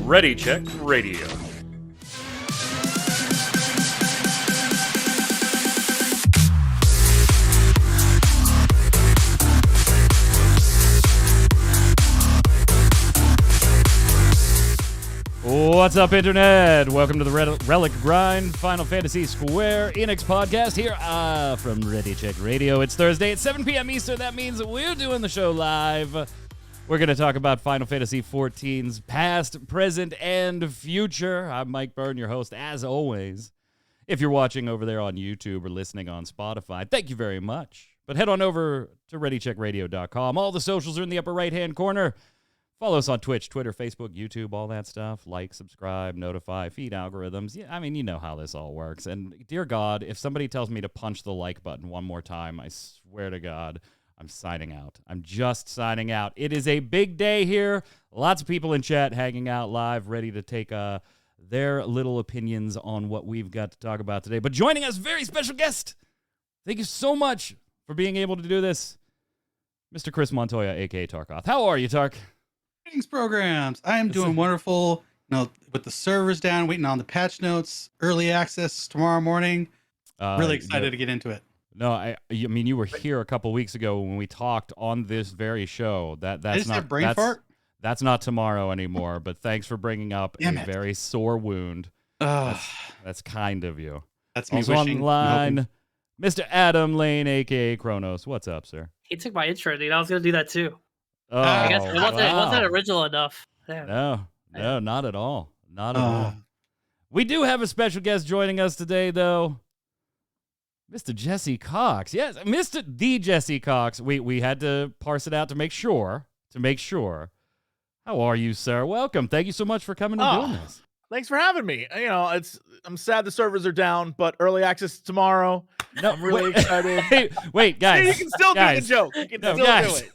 Ready Check Radio. What's up, Internet? Welcome to the Relic Grind Final Fantasy Square Enix podcast here from Ready Check Radio. It's Thursday at 7 p.m. Eastern. That means we're doing the show live. We're going to talk about Final Fantasy XIV's past, present, and future. I'm Mike Byrne, your host, as always. If you're watching over there on YouTube or listening on Spotify, thank you very much. But head on over to ReadyCheckRadio.com. All the socials are in the upper right-hand corner. Follow us on Twitch, Twitter, Facebook, YouTube, all that stuff. Like, subscribe, notify, feed algorithms. Yeah, I mean, you know how this all works. And dear God, if somebody tells me to punch the like button one more time, I swear to God, I'm signing out. I'm just signing out. It is a big day here. Lots of people in chat hanging out live, ready to take their little opinions on what we've got to talk about today. But joining us, very special guest. Thank you so much for being able to do this, Mr. Chris Montoya, a.k.a. Tarkoth. How are you, Tark? Thanks, programs. I am doing wonderful. You know, with the servers down, waiting on the patch notes, early access tomorrow morning. Really excited to get into it. No, I mean, you were here a couple weeks ago when we talked on this very show. That's not brain fart. That's not tomorrow anymore. But thanks for bringing up a very sore wound. That's kind of you. That's me also wishing. online, Mr. Adam Lane, aka Kronos. What's up, sir? He took my intro, dude. I was gonna do that too. Oh, I guess it wasn't original enough. Damn. No, not at all. Not at all. We do have a special guest joining us today, though. Mr. Jesse Cox. Yes, Mr. The Jesse Cox. We had to parse it out to make sure. How are you, sir? Welcome. Thank you so much for coming and doing this. Thanks for having me. You know, I'm sad the servers are down, but early access tomorrow. No, I'm really excited. Wait, guys. You can still do the joke. You can still do it.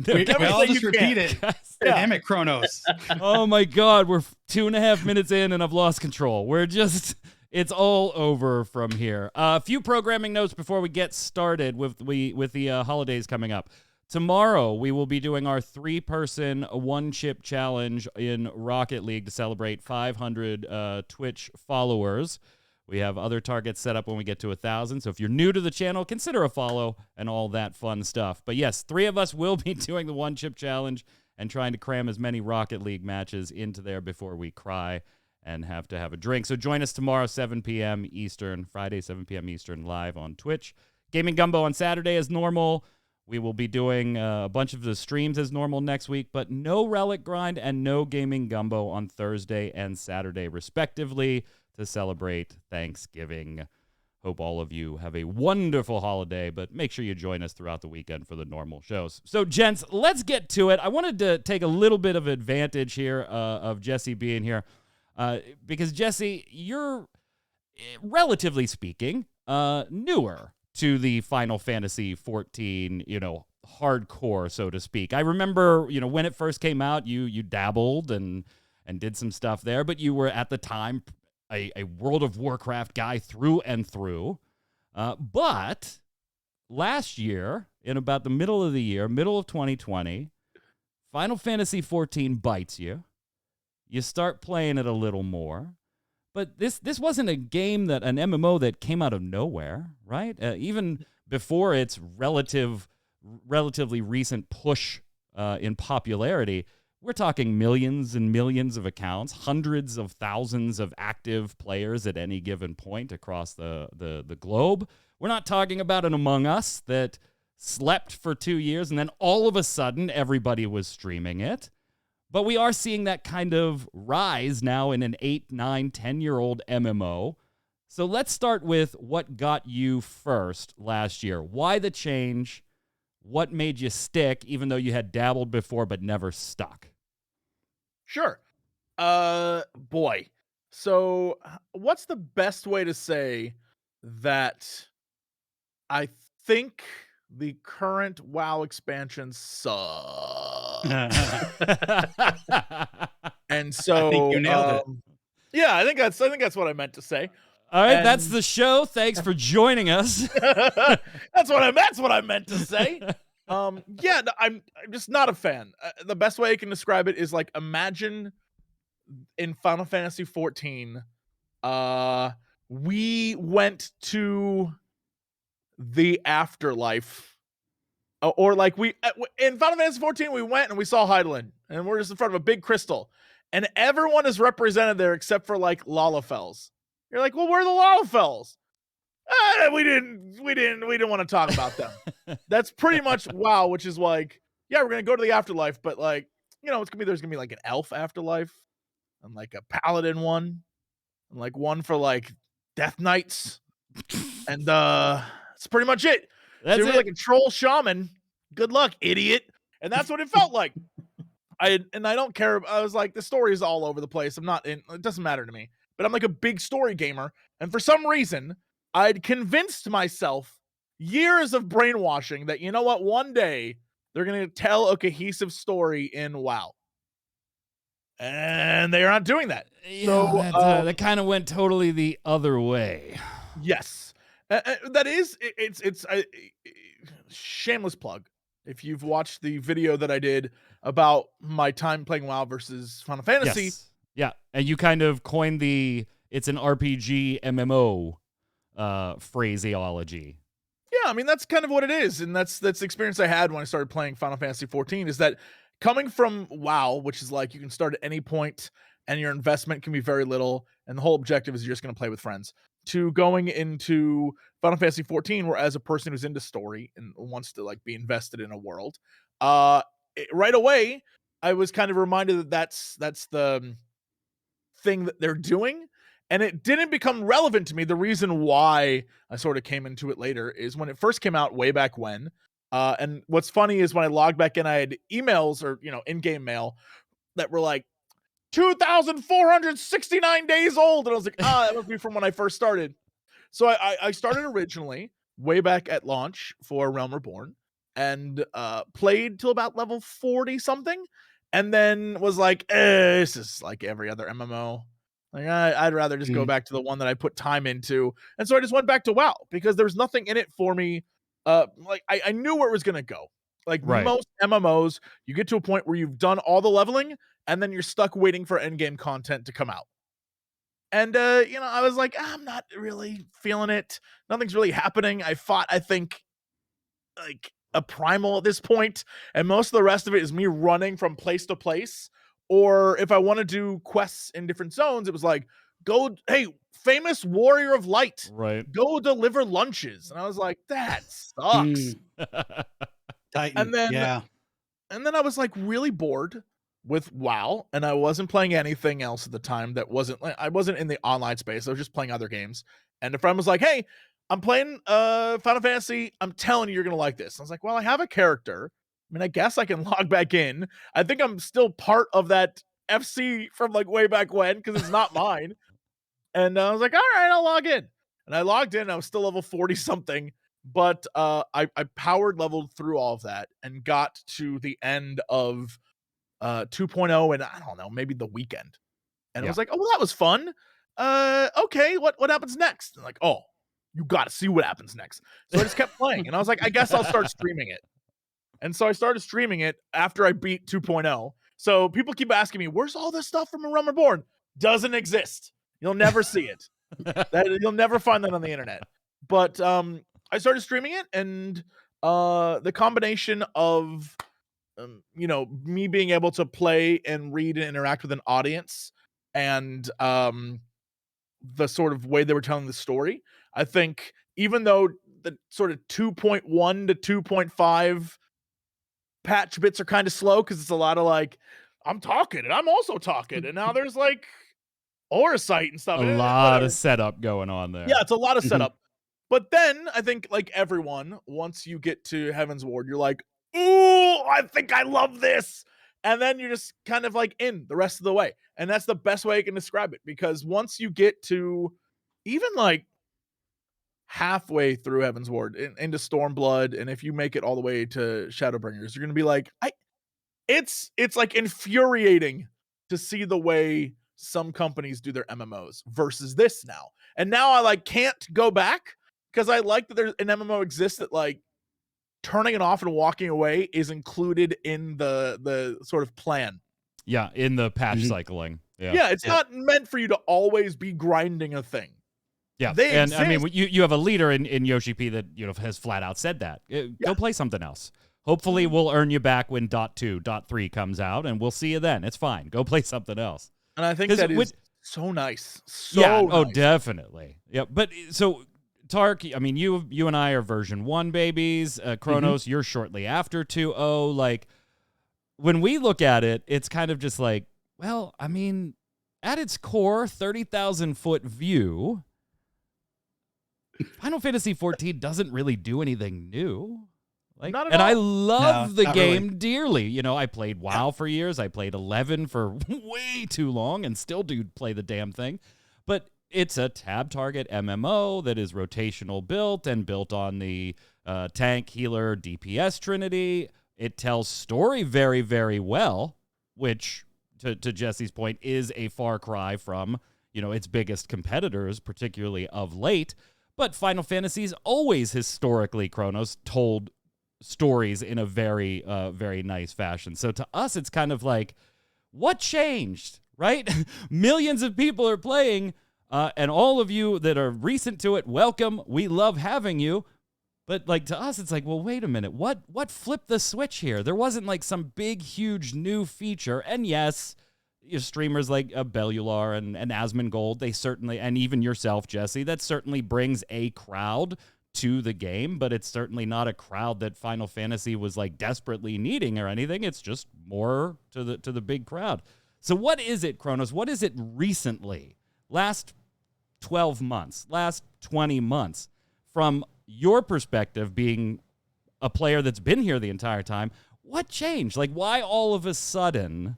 We all just repeat it. Damn it, Kronos. Oh my God, we're 2.5 minutes in and I've lost control. It's all over from here. A few programming notes before we get started with the holidays coming up. Tomorrow, we will be doing our 3-person one-chip challenge in Rocket League to celebrate 500 Twitch followers. We have other targets set up when we get to 1,000. So if you're new to the channel, consider a follow and all that fun stuff. But yes, 3 of us will be doing the one-chip challenge and trying to cram as many Rocket League matches into there before we cry and have to have a drink. So join us tomorrow, 7 p.m. Eastern, Friday, 7 p.m. Eastern, live on Twitch. Gaming Gumbo on Saturday as normal. We will be doing a bunch of the streams as normal next week, but no Relic Grind and no Gaming Gumbo on Thursday and Saturday, respectively, to celebrate Thanksgiving. Hope all of you have a wonderful holiday, but make sure you join us throughout the weekend for the normal shows. So, gents, let's get to it. I wanted to take a little bit of advantage here of Jesse being here. Because, Jesse, you're, relatively speaking, newer to the Final Fantasy XIV, hardcore, so to speak. I remember, when it first came out, you dabbled and did some stuff there, but you were, at the time, a World of Warcraft guy through and through. But last year, in about the middle of the year, middle of 2020, Final Fantasy XIV bites you. You start playing it a little more. But this wasn't a game an MMO that came out of nowhere, right? Even before its relatively recent push in popularity, we're talking millions and millions of accounts, hundreds of thousands of active players at any given point across the globe. We're not talking about an Among Us that slept for 2 years and then all of a sudden everybody was streaming it. But we are seeing that kind of rise now in an 8, 9, 10-year-old MMO. So let's start with what got you first last year. Why the change? What made you stick, even though you had dabbled before but never stuck? Sure. Boy. So what's the best way to say that I think the current WoW expansion sucks? And so I think you nailed it. Yeah, I think that's what I meant to say. All right, that's the show. Thanks for joining us. That's what I meant to say. Yeah, I'm just not a fan. The best way I can describe it is like, imagine in Final Fantasy XIV, we went to the afterlife, or like we in Final Fantasy XIV we went and we saw Hydaelyn, and we're just in front of a big crystal, and everyone is represented there except for like Lalafels. You're like, well, where are the Lalafels? We didn't want to talk about them. That's pretty much WoW, which is like, yeah, we're gonna go to the afterlife, but like, there's gonna be like an elf afterlife and like a paladin one, and like one for like death knights, and that's pretty much it. That's so you're it. like a troll shaman. Good luck, idiot. And that's what it felt like. I don't care. I was like, the story is all over the place. It doesn't matter to me. But I'm like a big story gamer, and for some reason, I'd convinced myself, years of brainwashing, that you know what, one day they're gonna tell a cohesive story in WoW. And they are not doing that. Yeah, so that kind of went totally the other way. Yes, that is. It's a shameless plug. If you've watched the video that I did about my time playing WoW versus Final Fantasy, yes. Yeah, and you kind of coined it's an RPG MMO phraseology. Yeah, I mean that's kind of what it is, and that's the experience I had when I started playing Final Fantasy XIV. Is that coming from WoW, which is like you can start at any point and your investment can be very little, and the whole objective is you're just going to play with friends, to going into Final Fantasy XIV, where as a person who's into story and wants to like be invested in a world, right away I was kind of reminded that that's the thing that they're doing. And it didn't become relevant to me. The reason why I sort of came into it later is when it first came out way back when. And what's funny is when I logged back in, I had emails or, in-game mail that were like 2,469 days old. And I was like, that must be from when I first started. So I started originally way back at launch for Realm Reborn, and played till about level 40 something. And then was like, this is like every other MMO. Like I'd rather just go back to the one that I put time into. And so I just went back to WoW because there's nothing in it for me. Like I knew where it was gonna go. Like most MMOs, you get to a point where you've done all the leveling and then you're stuck waiting for endgame content to come out. And I was like, I'm not really feeling it. Nothing's really happening. I think, like a primal at this point, and most of the rest of it is me running from place to place. Or if I want to do quests in different zones, it was like, hey, famous warrior of light, right? Go deliver lunches. And I was like, that sucks. Titan, and then I was like really bored with WoW, and I wasn't playing anything else at the time I wasn't in the online space. I was just playing other games. And a friend was like, hey, I'm playing Final Fantasy. I'm telling you, you're going to like this. I was like, well, I have a character. I mean, I guess I can log back in. I think I'm still part of that FC from like way back when, because it's not mine. And I was like, all right, I'll log in. And I logged in. I was still level 40 something, but I powered leveled through all of that and got to the end of 2.0, and I don't know, maybe the weekend. And I was like, oh, well, that was fun. Okay, what happens next? And like, oh, you got to see what happens next. So I just kept playing, and I was like, I guess I'll start streaming it. And so I started streaming it after I beat 2.0. So people keep asking me, where's all this stuff from Realm Reborn? Doesn't exist. You'll never see it. You'll never find that on the internet. But I started streaming it, and the combination of me being able to play and read and interact with an audience, and the sort of way they were telling the story, I think even though the sort of 2.1 to 2.5 patch bits are kind of slow, because it's a lot of like, I'm talking and I'm also talking, and now there's like Orasight and stuff. A lot of setup going on there. Yeah, it's a lot of setup. But then I think, like everyone, once you get to Heaven's Ward, you're like, ooh, I think I love this. And then you're just kind of like in the rest of the way. And that's the best way I can describe it, because once you get to even like halfway through Heaven's Ward into Stormblood, and if you make it all the way to Shadowbringers, you're going to be like, it's like infuriating to see the way some companies do their MMOs versus this now. And now I like can't go back, because I like that there's an MMO exists that like turning it off and walking away is included in the sort of plan. Yeah, in the patch cycling. Yeah, it's not meant for you to always be grinding a thing. Yeah, they and exist. I mean, you have a leader in Yoshi P that has flat out said that. Go play something else. Hopefully, we'll earn you back when .2, .3 comes out, and we'll see you then. It's fine. Go play something else. And I think that is so nice. So nice. Oh, definitely. Yeah, but so Tark, I mean, you and I are version 1 babies. Kronos, you're shortly after 2.0. Like, when we look at it, it's kind of just like, well, I mean, at its core, 30,000-foot view, Final Fantasy XIV doesn't really do anything new. Like, not at and all. I love the game really. dearly. I played WoW for years. I played 11 for way too long and still do play the damn thing. But it's a tab target MMO that is rotational built and built on the tank, healer, DPS trinity. It tells story very, very well, which, to Jesse's point, is a far cry from, its biggest competitors, particularly of late. But Final Fantasy's always historically, Kronos, told stories in a very, very nice fashion. So to us, it's kind of like, what changed, right? Millions of people are playing, and all of you that are recent to it, welcome. We love having you. But like to us, it's like, well, wait a minute. What flipped the switch here? There wasn't like some big, huge new feature. And yes, streamers like Bellular and Asmongold, they certainly, and even yourself, Jesse, that certainly brings a crowd to the game, but it's certainly not a crowd that Final Fantasy was like desperately needing or anything. It's just more to the big crowd. So what is it, Kronos? What is it recently? Last 12 months, last 20 months, from your perspective, being a player that's been here the entire time, what changed? Like, why all of a sudden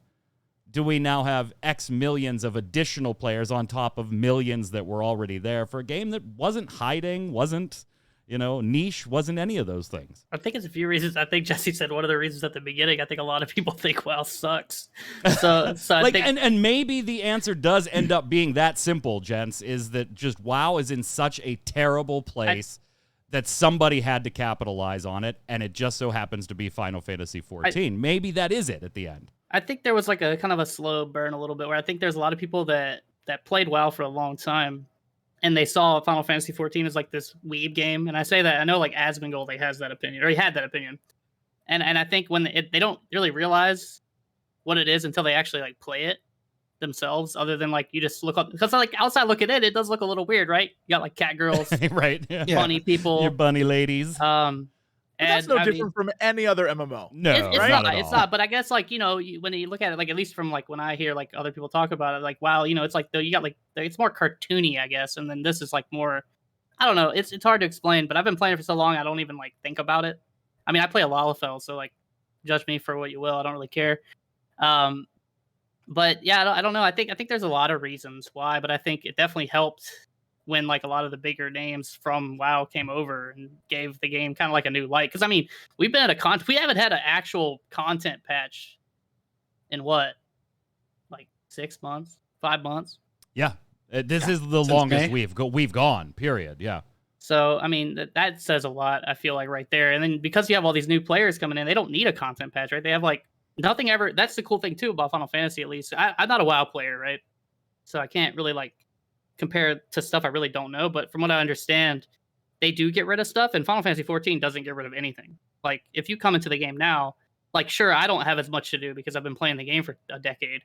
do we now have X millions of additional players on top of millions that were already there for a game that wasn't hiding, wasn't, niche, wasn't any of those things? I think it's a few reasons. I think Jesse said one of the reasons at the beginning. I think a lot of people think WoW sucks. So I think, and maybe the answer does end up being that simple, gents, is that just WoW is in such a terrible place that somebody had to capitalize on it, and it just so happens to be Final Fantasy XIV. Maybe that is it at the end. I think there was like a kind of a slow burn a little bit, where I think there's a lot of people that played WoW for a long time, and they saw Final Fantasy XIV as like this weeb game. And I say that, I know like Asmongold, he has that opinion, or he had that opinion. And I think when they don't really realize what it is until they actually like play it themselves, other than like you just look up, because like outside looking in, it does look a little weird, right? You got like cat girls, right? Yeah. Bunny people, your bunny ladies. And that's no different from any other MMO. No, it's right? not. It's not. But I guess like when you look at it, like at least from like when I hear like other people talk about it, like wow, it's like you got like it's more cartoony, I guess, and then this is like more. I don't know. It's hard to explain, but I've been playing it for so long, I don't even like think about it. I mean, I play a Lalafell, so like judge me for what you will. I don't really care. But yeah, I don't know. I think there's a lot of reasons why, but I think it definitely helped when like a lot of the bigger names from WoW came over and gave the game kind of like a new light. Because I mean, we've been at we haven't had an actual content patch in what, like 6 months, 5 months. Yeah, this is the longest we've gone. Period. Yeah. So I mean that says a lot. I feel like right there, and then because you have all these new players coming in, they don't need a content patch, right? They have like nothing ever. That's the cool thing too about Final Fantasy, at least. I'm not a WoW player, right? So I can't really like compare to stuff I really don't know. But from what I understand, they do get rid of stuff, and Final Fantasy XIV doesn't get rid of anything. Like if you come into the game now, like sure, I don't have as much to do because I've been playing the game for a decade.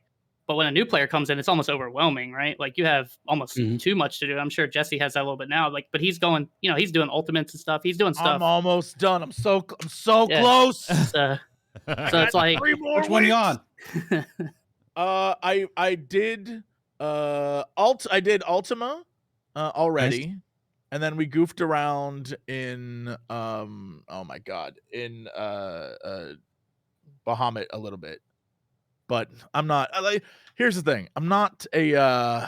But when a new player comes in, it's almost overwhelming, right? Like you have almost too much to do. I'm sure Jesse has that a little bit now. Like, but he's going, he's doing ultimates and stuff. He's doing stuff. I'm almost done. I'm so close. So it's like 3 more Which one are you on? I did I did Ultima already. Nice. And then we goofed around in oh my god, in Bahamut a little bit. But I'm not like, here's the thing. I'm not a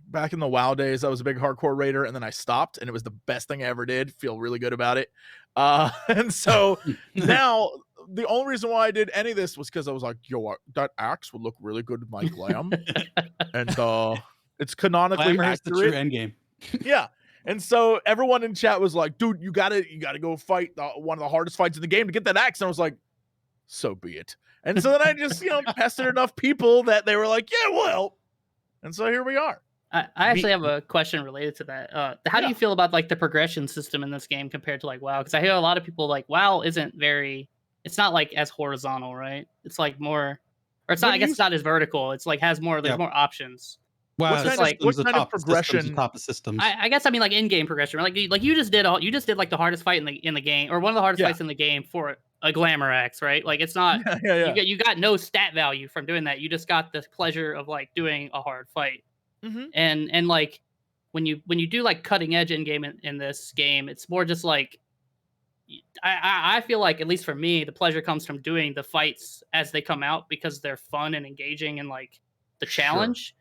back in the WoW days, I was a big hardcore raider, and then I stopped, and it was the best thing I ever did. Feel really good about it. And so now the only reason why I did any of this was because I was like, yo, that axe would look really good with my glam. And it's canonically accurate. the true end game. Yeah. And so everyone in chat was like, dude, you gotta go fight one of the hardest fights in the game to get that axe. And I was like, so be it. And so then I just, pestered enough people that they were like, yeah, well. And so here we are. I actually have a question related to that. How do you feel about like the progression system in this game compared to like WoW? Because I hear a lot of people like WoW isn't very. It's not like as horizontal, right? It's like more, or it's not. I guess it's not as vertical. It's like has more. There's more options. Wow, what kind of progression? Top of systems. I guess I mean like in-game progression. Like you just did like the hardest fight in the game, or one of the hardest fights in the game for a glamour axe, right? Like it's not. You got no stat value from doing that. You just got the pleasure of like doing a hard fight. Mm-hmm. And like when you do like cutting edge in game in this game, it's more just like I feel like, at least for me, the pleasure comes from doing the fights as they come out because they're fun and engaging and like the challenge.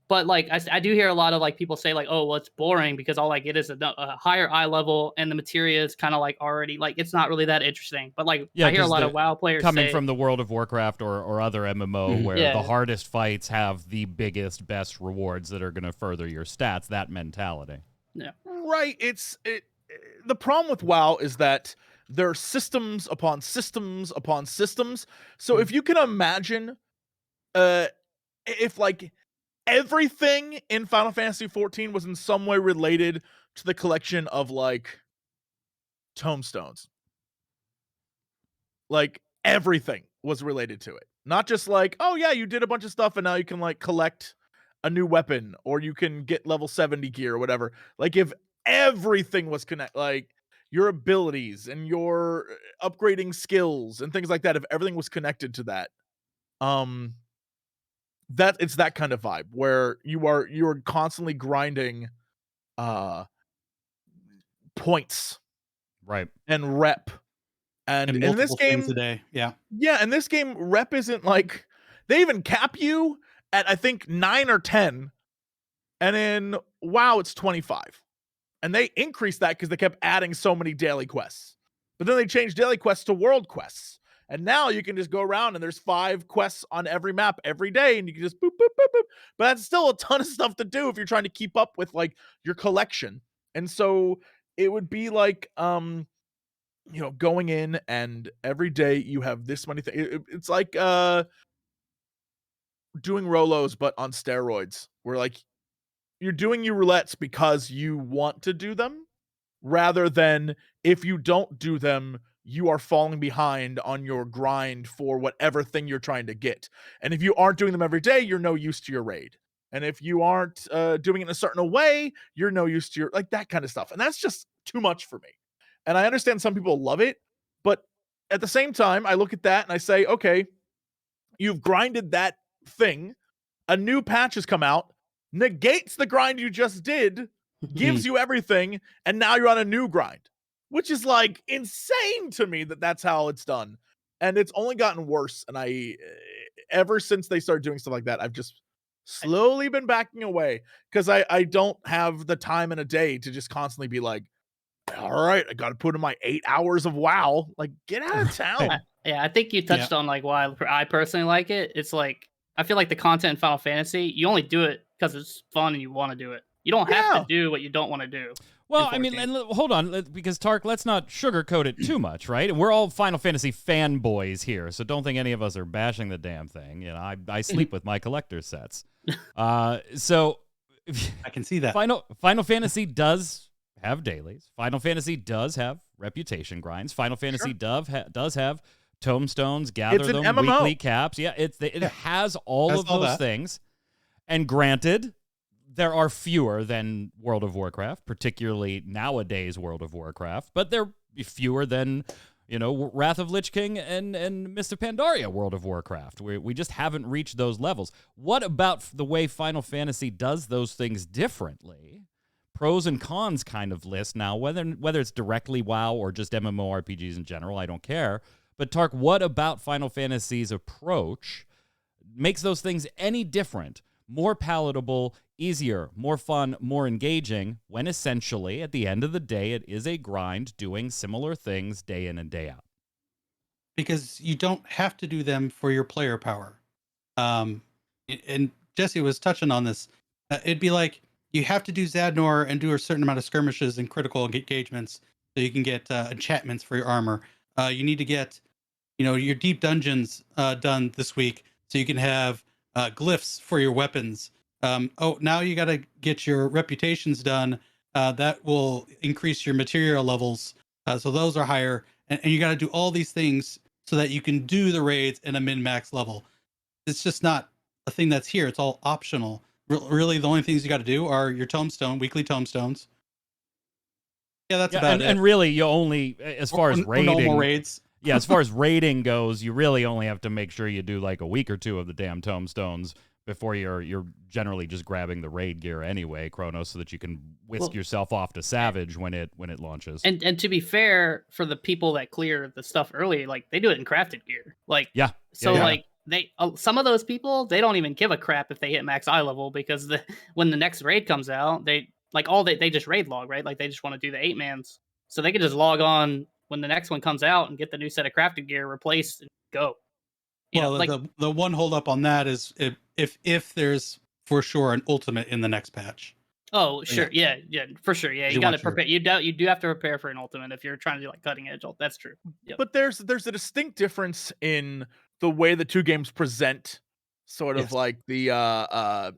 But like I do hear a lot of like people say like, oh well, it's boring because all I get is a higher eye level and the materia is kind of like already like it's not really that interesting. But like I hear a lot of WoW players coming from the World of Warcraft or other MMO where the hardest fights have the biggest, best rewards that are going to further your stats. That mentality. Yeah. Right. The problem with WoW is that there are systems upon systems upon systems. So if you can imagine, if like everything in Final Fantasy XIV was in some way related to the collection of like tomestones. Like everything was related to it. Not just like, oh yeah, you did a bunch of stuff and now you can like collect a new weapon or you can get level 70 gear or whatever. Like if everything was like your abilities and your upgrading skills and things like that, if everything was connected to that, that it's that kind of vibe where you're constantly grinding points, right, and rep, and in this game today, in this game rep isn't like they even cap you at I think 9 or 10, and in WoW it's 25, and they increased that because they kept adding so many daily quests, but then they changed daily quests to world quests. And now you can just go around and there's 5 quests on every map every day and you can just boop, boop, boop, boop. But that's still a ton of stuff to do if you're trying to keep up with like your collection. And so it would be like, going in and every day you have this many things. It's like doing Rolos, but on steroids, where like you're doing your roulettes because you want to do them rather than if you don't do them, you are falling behind on your grind for whatever thing you're trying to get. And if you aren't doing them every day, you're no use to your raid. And if you aren't doing it in a certain way, you're no use to your, like that kind of stuff. And that's just too much for me. And I understand some people love it, but at the same time, I look at that and I say, okay, you've grinded that thing. A new patch has come out, negates the grind you just did, gives you everything, and now you're on a new grind. Which is like insane to me that that's how it's done. And it's only gotten worse. And ever since they started doing stuff like that, I've just slowly been backing away because I don't have the time in a day to just constantly be like, all right, I got to put in my 8 hours of WoW. Like, get out of town. I think you touched on like why I personally like it. It's like, I feel like the content in Final Fantasy, you only do it because it's fun and you want to do it. You don't have to do what you don't want to do. Well, I mean, and hold on, because Tark, let's not sugarcoat it too much, right? And we're all Final Fantasy fanboys here, so don't think any of us are bashing the damn thing. You know, I sleep with my collector sets. So I can see that. Final Fantasy does have dailies. Final Fantasy does have reputation grinds. Final Fantasy does have tomestones, gather them, MMO. Weekly caps. Yeah, it has all of those things. And granted, there are fewer than World of Warcraft, particularly nowadays World of Warcraft, but they're fewer than, Wrath of Lich King and Mist of Pandaria World of Warcraft. We just haven't reached those levels. What about the way Final Fantasy does those things differently? Pros and cons kind of list now, whether it's directly WoW or just MMORPGs in general, I don't care. But Tark, what about Final Fantasy's approach makes those things any different, more palatable, easier, more fun, more engaging, when essentially, at the end of the day, it is a grind doing similar things day in and day out? Because you don't have to do them for your player power. And Jesse was touching on this. It'd be like you have to do Zadnor and do a certain amount of skirmishes and critical engagements so you can get enchantments for your armor. You need to get, your deep dungeons done this week so you can have glyphs for your weapons. Now you got to get your reputations done. That will increase your material levels, so those are higher. And you got to do all these things so that you can do the raids in a min-max level. It's just not a thing that's here. It's all optional. Really, the only things you got to do are your weekly tomestones. Yeah, that's about it. And really, you only, as far as raiding, normal raids. Yeah, as far as raiding goes, you really only have to make sure you do like a week or two of the damn tomestones before you're generally just grabbing the raid gear anyway, Chronos, so that you can whisk yourself off to Savage when it launches. And to be fair, for the people that clear the stuff early, like they do it in crafted gear. Like like they some of those people, they don't even give a crap if they hit max eye level, because when the next raid comes out, they just raid log, right? Like they just want to do the 8-mans, so they can just log on when the next one comes out and get the new set of crafted gear replaced and go. The one hold up on that is if there's for sure an ultimate in the next patch. Oh, sure. Yeah, for sure. Yeah, you got to prepare. You do have to prepare for an ultimate if you're trying to do like cutting edge. That's true. Yep. But there's a distinct difference in the way the two games present sort of like the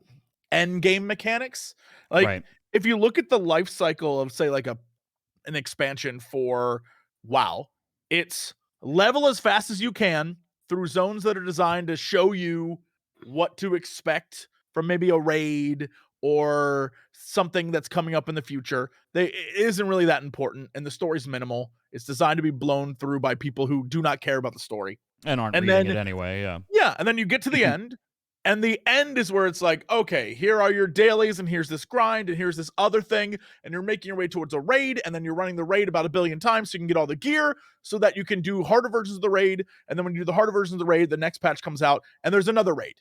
end game mechanics. Like if you look at the life cycle of, say, like an expansion for WoW, it's level as fast as you can through zones that are designed to show you what to expect from maybe a raid or something that's coming up in the future. It isn't really that important, and the story's minimal. It's designed to be blown through by people who do not care about the story and aren't reading it anyway. Yeah, and then you get to the end, and the end is where it's like, okay, here are your dailies, and here's this grind, and here's this other thing, and you're making your way towards a raid, and then you're running the raid about 1 billion times so you can get all the gear so that you can do harder versions of the raid, and then when you do the harder versions of the raid, the next patch comes out, and there's another raid.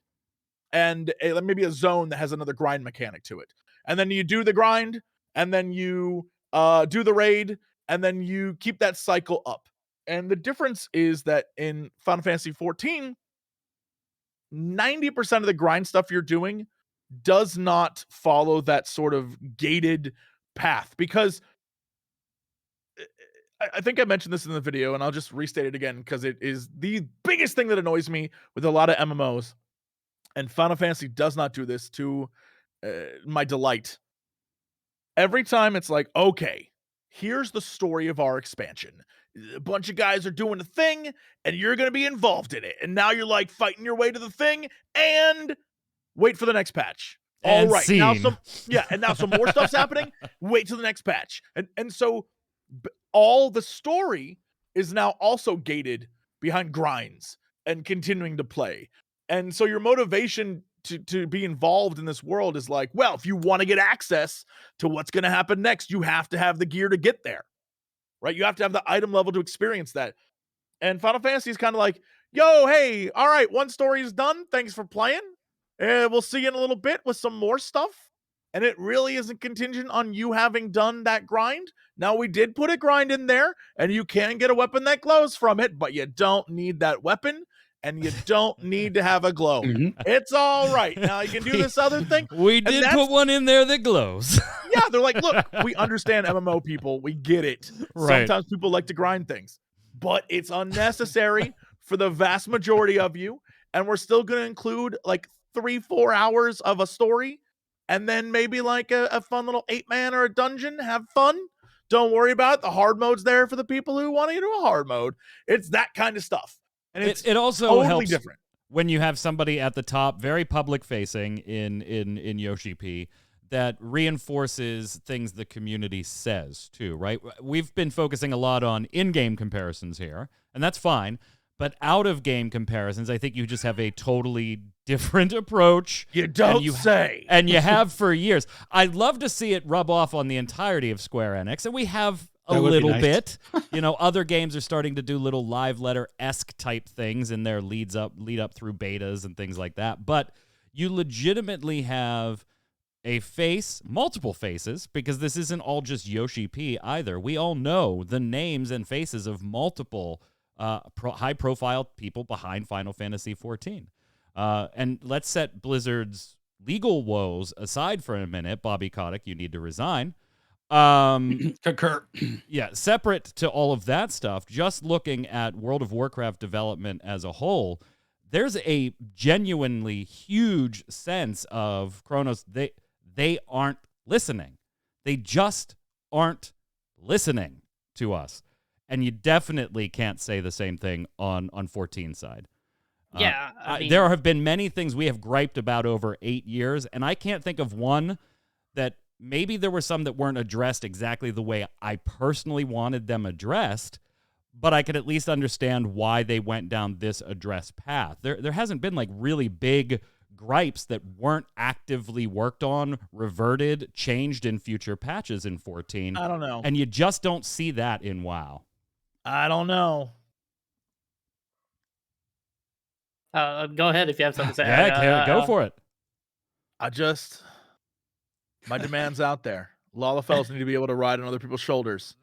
And maybe a zone that has another grind mechanic to it. And then you do the grind, and then you do the raid, and then you keep that cycle up. And the difference is that in Final Fantasy XIV, 90% of the grind stuff you're doing does not follow that sort of gated path. Because I think I mentioned this in the video, and I'll just restate it again because it is the biggest thing that annoys me with a lot of MMOs. And Final Fantasy does not do this to my delight. Every time it's like, okay, here's the story of our expansion. A bunch of guys are doing a thing, and you're going to be involved in it. And now you're like fighting your way to the thing, and wait for the next patch. All right, now some more stuff's happening. Wait till the next patch. And so all the story is now also gated behind grinds and continuing to play. And so your motivation to be involved in this world is like, well, if you want to get access to what's going to happen next, you have to have the gear to get there, right? You have to have the item level to experience that. And Final Fantasy is kind of like, yo, hey, all right, one story is done. Thanks for playing. We'll see you in a little bit with some more stuff. And it really isn't contingent on you having done that grind. Now, we did put a grind in there, and you can get a weapon that glows from it, but you don't need that weapon. And you don't need to have a glow. It's all right. Now you can do this other thing. We did put one in there that glows. Yeah, they're like, look, we understand MMO people. We get it. Right. Sometimes people like to grind things. But it's unnecessary for the vast majority of you. And we're still going to include like 3-4 hours of a story. And then maybe like a fun little 8-man or a dungeon. Have fun. Don't worry about it. The hard mode's there for the people who want to do a hard mode. It's that kind of stuff. And it also totally helps different when you have somebody at the top, very public facing in Yoshi P, that reinforces things the community says too, right? We've been focusing a lot on in-game comparisons here, and that's fine. But out-of-game comparisons, I think you just have a totally different approach. You don't say. And you have for years. I'd love to see it rub off on the entirety of Square Enix, and we have a little bit. Other games are starting to do little live letter-esque type things in their lead up through betas and things like that. But you legitimately have a face, multiple faces, because this isn't all just Yoshi P either. We all know the names and faces of multiple high-profile people behind Final Fantasy XIV. And let's set Blizzard's legal woes aside for a minute, Bobby Kotick, you need to resign. Concur. Yeah, separate to all of that stuff, just looking at World of Warcraft development as a whole, there's a genuinely huge sense of Kronos. They aren't listening. They just aren't listening to us. And you definitely can't say the same thing on 14 side. Yeah, I mean, there have been many things we have griped about over 8 years, and I can't think of one that maybe there were some that weren't addressed exactly the way I personally wanted them addressed, but I could at least understand why they went down this address path. There hasn't been like really big gripes that weren't actively worked on, reverted, changed in future patches in 14. I don't know. And you just don't see that in WoW. I don't know. Go ahead if you have something to say. Yeah, go for it. My demand's out there. Lalafells need to be able to ride on other people's shoulders.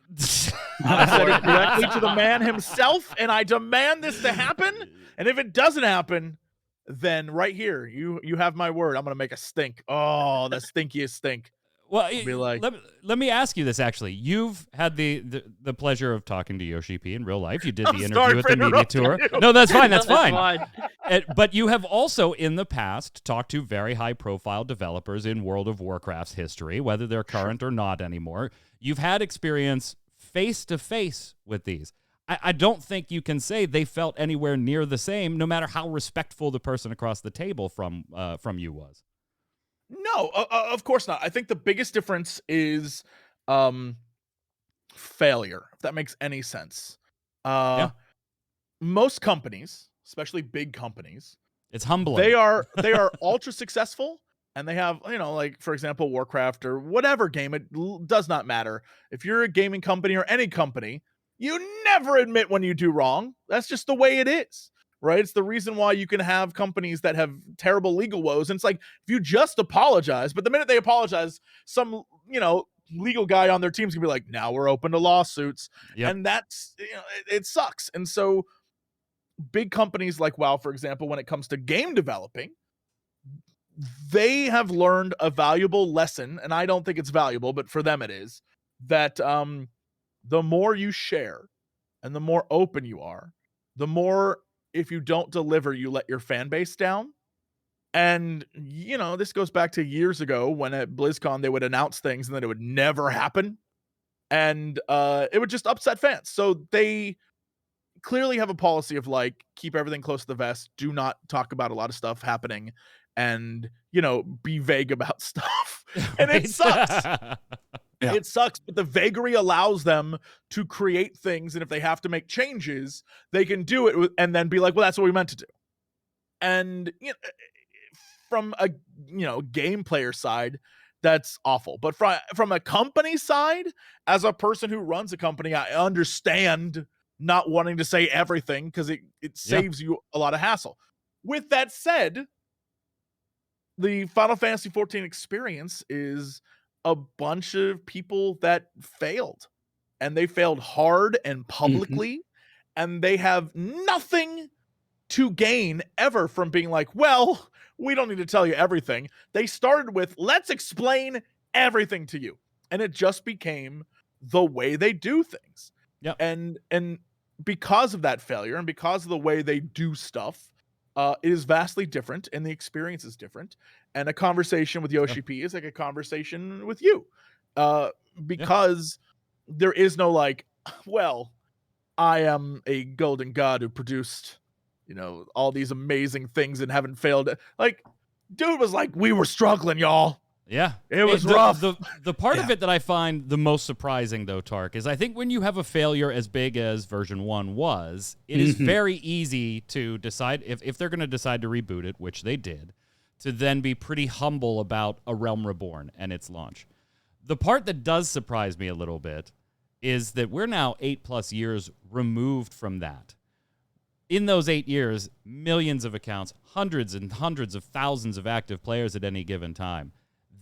I said it directly to the man himself, and I demand this to happen. And if it doesn't happen, then right here, you have my word. I'm gonna make a stink. Oh, the stinkiest stink. Well, Be like, let me ask you this, actually. You've had the pleasure of talking to Yoshi P in real life. You did the interview at the media tour. you. No, that's fine. That's That's fine. fine. But you have also, in the past, talked to very high-profile developers in World of Warcraft's history, whether they're current or not anymore. You've had experience face-to-face with these. I don't think you can say they felt anywhere near the same, no matter how respectful the person across the table from you was. No, of course not. I think the biggest difference is failure, if that makes any sense. Yeah. Most companies, especially big companies, It's humbling. they are ultra successful, and they have, like, for example, Warcraft or whatever game, it does not matter. If you're a gaming company or any company, you never admit when you do wrong. That's just the way it is. Right? It's the reason why you can have companies that have terrible legal woes. And it's like, if you just apologize, but the minute they apologize, some, legal guy on their team's gonna be like, now we're open to lawsuits. Yep. And that's, it sucks. And so big companies like WoW, for example, when it comes to game developing, they have learned a valuable lesson. And I don't think it's valuable, but for them it is, that the more you share and the more open you are, the more, if you don't deliver, you let your fan base down. And, this goes back to years ago when at BlizzCon they would announce things and then it would never happen. And it would just upset fans. So they clearly have a policy of like, keep everything close to the vest. Do not talk about a lot of stuff happening and, be vague about stuff. And it sucks. Yeah. It sucks, but the vagary allows them to create things, and if they have to make changes, they can do it and then be like, well, that's what we meant to do. And from a game player side, that's awful. But from a company side, as a person who runs a company, I understand not wanting to say everything because it saves you a lot of hassle. With that said, the Final Fantasy XIV experience is a bunch of people that failed, and they failed hard and publicly, and they have nothing to gain ever from being like, well, we don't need to tell you everything. They started with, let's explain everything to you. And it just became the way they do things. Yep. And because of that failure and because of the way they do stuff, it is vastly different, and the experience is different. And a conversation with Yoshi P is like a conversation with you, because there is no like, well, I am a golden god who produced, all these amazing things and haven't failed. Like, dude was like, we were struggling, y'all. Yeah. It was rough. The part of it that I find the most surprising, though, Tark, is I think when you have a failure as big as version 1 was, it is very easy to decide, if they're going to decide to reboot it, which they did, to then be pretty humble about A Realm Reborn and its launch. The part that does surprise me a little bit is that we're now 8+ years removed from that. In those 8 years, millions of accounts, hundreds and hundreds of thousands of active players at any given time.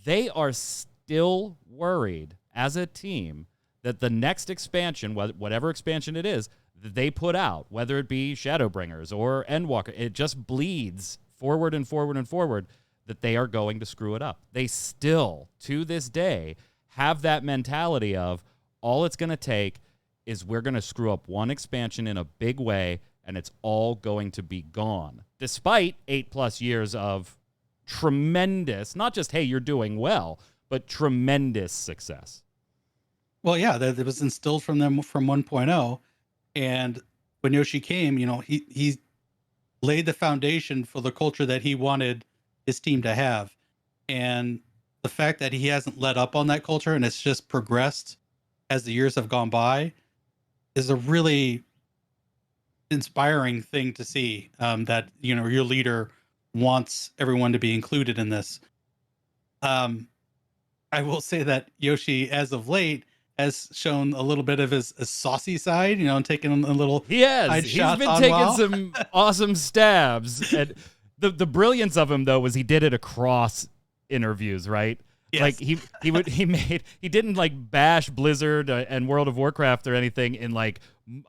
They are still worried as a team that the next expansion, whatever expansion it is, that they put out, whether it be Shadowbringers or Endwalker, it just bleeds forward and forward and forward. that they are going to screw it up. They still, to this day, have that mentality of all it's going to take is we're going to screw up one expansion in a big way, and it's all going to be gone. Despite 8+ years of tremendous, not just, hey, you're doing well, but tremendous success. Well, yeah, that was instilled from them from 1.0. And when Yoshi came, he laid the foundation for the culture that he wanted his team to have. And the fact that he hasn't let up on that culture and it's just progressed as the years have gone by is a really inspiring thing to see, that, your leader wants everyone to be included in this. I will say that Yoshi, as of late, has shown a little bit of his saucy side, and taking a little. He has. He's been taking some awesome stabs. And the brilliance of him, though, was he did it across interviews, right? Yes. Like he didn't like bash Blizzard and World of Warcraft or anything in like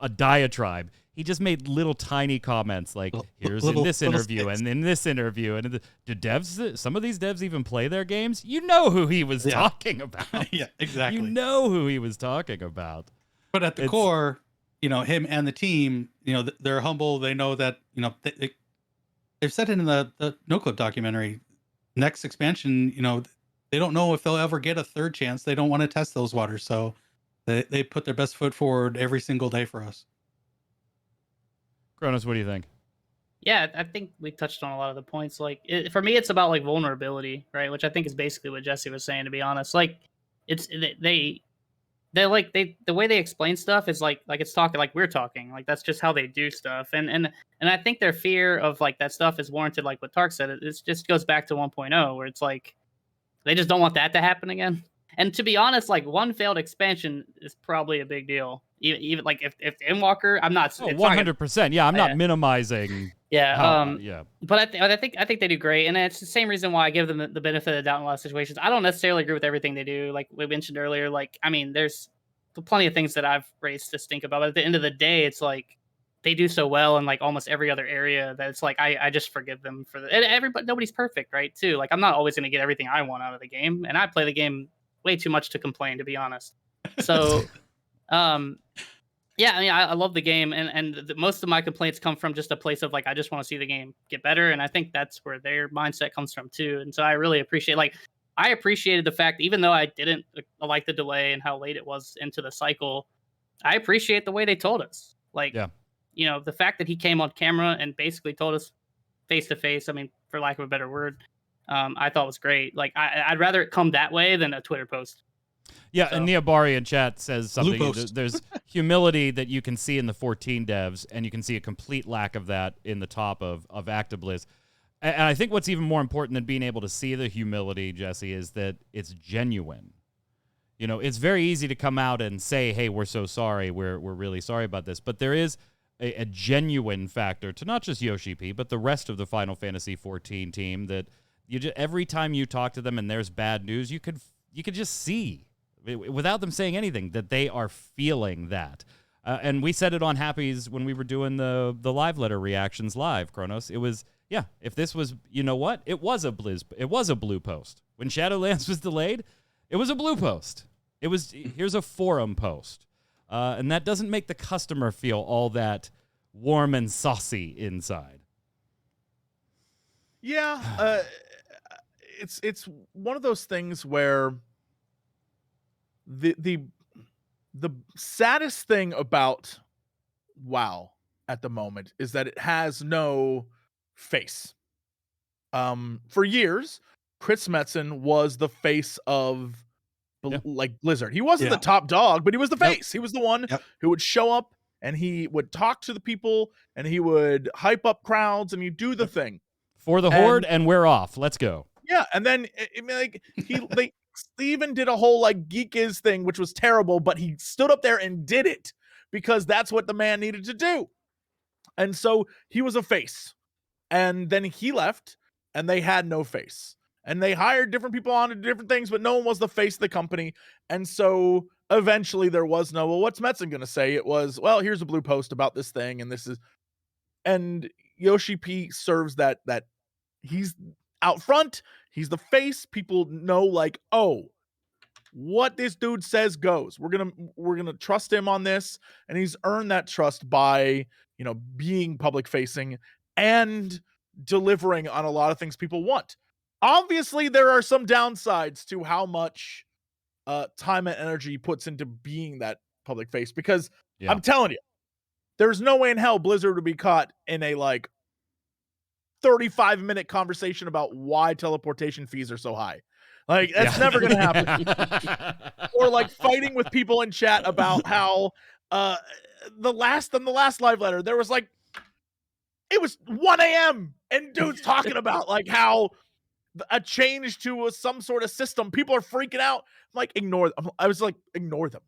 a diatribe. He just made little tiny comments like, here's in this interview and in this interview. And do devs, some of these devs even play their games? You know who he was talking about. Yeah, exactly. You know who he was talking about. But at the core, him and the team, they're humble. They know that, they've said it in the No Clip documentary. Next expansion, they don't know if they'll ever get a third chance. They don't want to test those waters. So they put their best foot forward every single day for us. Kronos, what do you think? Yeah, I think we touched on a lot of the points. Like, for me, it's about like vulnerability, right? Which I think is basically what Jesse was saying. To be honest, like, it's the way they explain stuff is like it's talking like we're talking. Like that's just how they do stuff. And I think their fear of like that stuff is warranted. Like what Tark said, it just goes back to 1.0, where it's like they just don't want that to happen again. And to be honest, like one failed expansion is probably a big deal. Even like if Endwalker, I'm not 100%. Yeah, I'm not minimizing. Yeah, yeah. But I think they do great, and it's the same reason why I give them the benefit of the doubt in a lot of situations. I don't necessarily agree with everything they do, like we mentioned earlier. Like, I mean, there's plenty of things that I've raised to stink about. But at the end of the day, it's like they do so well in like almost every other area that it's like I just forgive them for and everybody. Nobody's perfect, right? Too. Like I'm not always going to get everything I want out of the game, and I play the game way too much to complain, to be honest. So. Yeah, I mean, I love the game, and most of my complaints come from just a place of like I just want to see the game get better, and I think that's where their mindset comes from too. And so I really appreciate, I appreciated the fact, even though I didn't like the delay and how late it was into the cycle, I appreciate the way they told us. Like, the fact that he came on camera and basically told us face to face. I mean, for lack of a better word, I thought was great. Like, I'd rather it come that way than a Twitter post. Yeah, so. And Niabari in chat says something. There's humility that you can see in the 14 devs, and you can see a complete lack of that in the top of ActiBliz. And I think what's even more important than being able to see the humility, Jesse, is that it's genuine. It's very easy to come out and say, hey, we're so sorry. We're really sorry about this. But there is a genuine factor to not just Yoshi P, but the rest of the Final Fantasy XIV team that every time you talk to them and there's bad news, you could just see, without them saying anything, that they are feeling that. And we said it on Happy's when we were doing the live letter reactions live, Kronos. It was, if this was, it was a blue post. When Shadowlands was delayed, it was a blue post. It was, here's a forum post. And that doesn't make the customer feel all that warm and saucy inside. Yeah, it's one of those things where the saddest thing about WoW at the moment is that it has no face. For years, Chris Metzen was the face of like Blizzard. He wasn't the top dog, but he was the face. He was the one who would show up and he would talk to the people and he would hype up crowds and he'd do the thing. For the Horde, and we're off. Let's go. Yeah, and then they even did a whole like Geek Is thing, which was terrible, but he stood up there and did it because that's what the man needed to do. And so he was a face. And then he left and they had no face. And they hired different people on to do different things, but no one was the face of the company. And so eventually there was no, well, what's Metzen going to say? It was, well, here's a blue post about this thing. And this is, and Yoshi P serves that he's out front. He's the face. People know, like, oh, what this dude says goes. We're gonna trust him on this, and he's earned that trust by, you know, being public facing and delivering on a lot of things people want. Obviously, there are some downsides to how much time and energy he puts into being that public face, because I'm telling you, there's no way in hell Blizzard would be caught in a like 35-minute conversation about why teleportation fees are so high. Like, that's never gonna happen. Or like fighting with people in chat about how the last live letter, there was like, it was 1 a.m. and dudes talking about like how a change to some sort of system, people are freaking out. I'm like, ignore them. I was like, ignore them.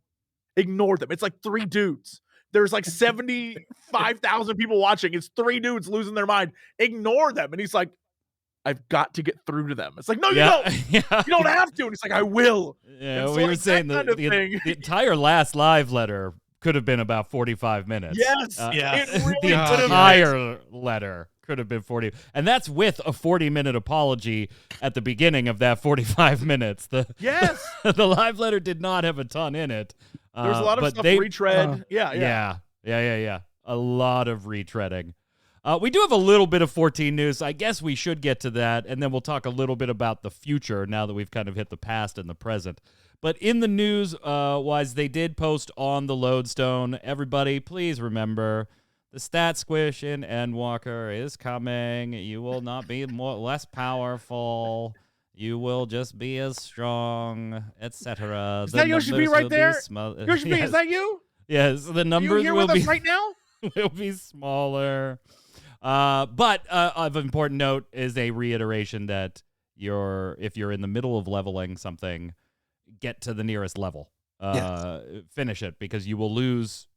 It's like 3 dudes. There's like 75,000 people watching. It's 3 dudes losing their mind. Ignore them. And he's like, I've got to get through to them. It's like, no, you don't. You don't have to. And he's like, I will. Yeah, so we were like, saying the entire last live letter could have been about 45 minutes. Yes. It really the entire letter could have been 40. And that's with a 40-minute apology at the beginning of that 45 minutes. The live letter did not have a ton in it. There's a lot of stuff retread. Yeah. A lot of retreading. We do have a little bit of 14 news. I guess we should get to that, and then we'll talk a little bit about the future now that we've kind of hit the past and the present. But in the news wise, they did post on the Lodestone. Everybody, please remember, the stat squish in Endwalker is coming. You will not be less powerful. You will just be as strong, etc. Is that Yoshi right there? Yoshi, is that you? Yes, the numbers here will with be us right now. Will be smaller. But of important note is a reiteration that if you're in the middle of leveling something, get to the nearest level. Finish it, because you will lose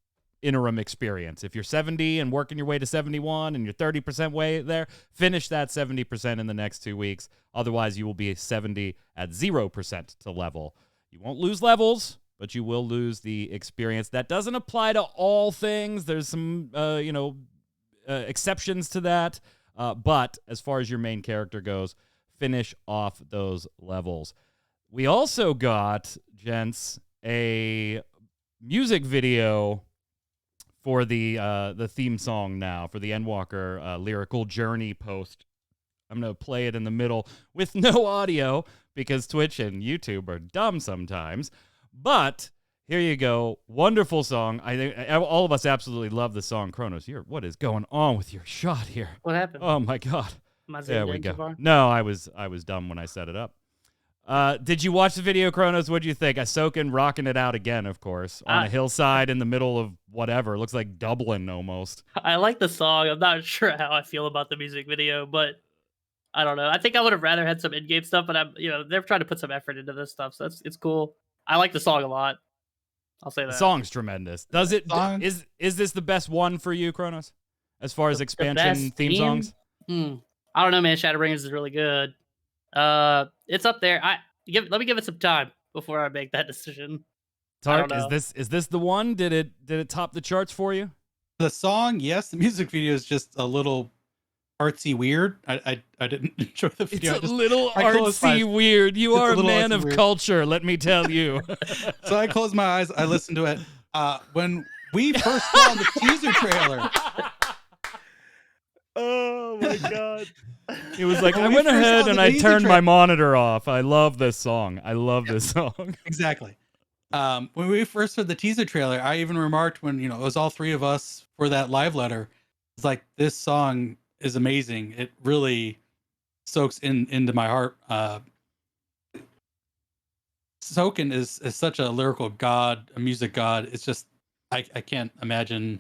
interim experience. If you're 70 and working your way to 71 and you're 30% way there, finish that 70% in the next 2 weeks. Otherwise, you will be 70 at 0% to level. You won't lose levels, but you will lose the experience. That doesn't apply to all things. There's some, exceptions to that. But as far as your main character goes, finish off those levels. We also got, gents, a music video for the theme song now, for the Endwalker lyrical journey post. I'm going to play it in the middle with no audio because Twitch and YouTube are dumb sometimes. But here you go. Wonderful song. I think all of us absolutely love the song. Kronos, what is going on with your shot here? What happened? Oh, my God. There we go. So far? No, I was dumb when I set it up. Did you watch the video, Kronos? What'd you think? Ahsoka rocking it out again, of course, on a hillside in the middle of whatever. It looks like Dublin almost. I like the song. I'm not sure how I feel about the music video, but I don't know. I think I would have rather had some in-game stuff, but they're trying to put some effort into this stuff, so it's cool. I like the song a lot. I'll say that. The song's tremendous. Is this the best one for you, Kronos? As far as expansion theme songs? I don't know, man. Shadowbringers is really good. It's up there. Let me give it some time before I make that decision. Tark, is this the one? Did it top the charts for you? The song, yes. The music video is just a little artsy weird. I didn't enjoy the video. It's a little artsy weird. You are a man of culture, let me tell you. So I closed my eyes. I listened to it. When we first saw the teaser trailer. Oh my God. It was like, I went ahead and I turned my monitor off. I love this song. Exactly. When we first heard the teaser trailer, I even remarked when, it was all 3 of us for that live letter. It's like, this song is amazing. It really soaks into my heart. Soken is such a lyrical god, a music god. It's just, I can't imagine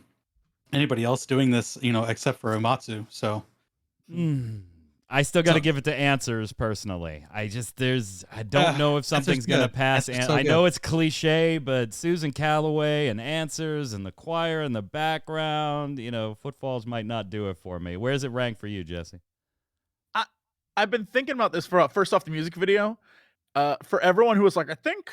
anybody else doing this, except for Uematsu. So I still got to give it to Answers personally. I don't know if something's going to pass. I know it's cliche, but Susan Calloway and Answers and the choir in the background, Footfalls might not do it for me. Where does it rank for you, Jesse? I've been thinking about this first off the music video. For everyone who was like, I think.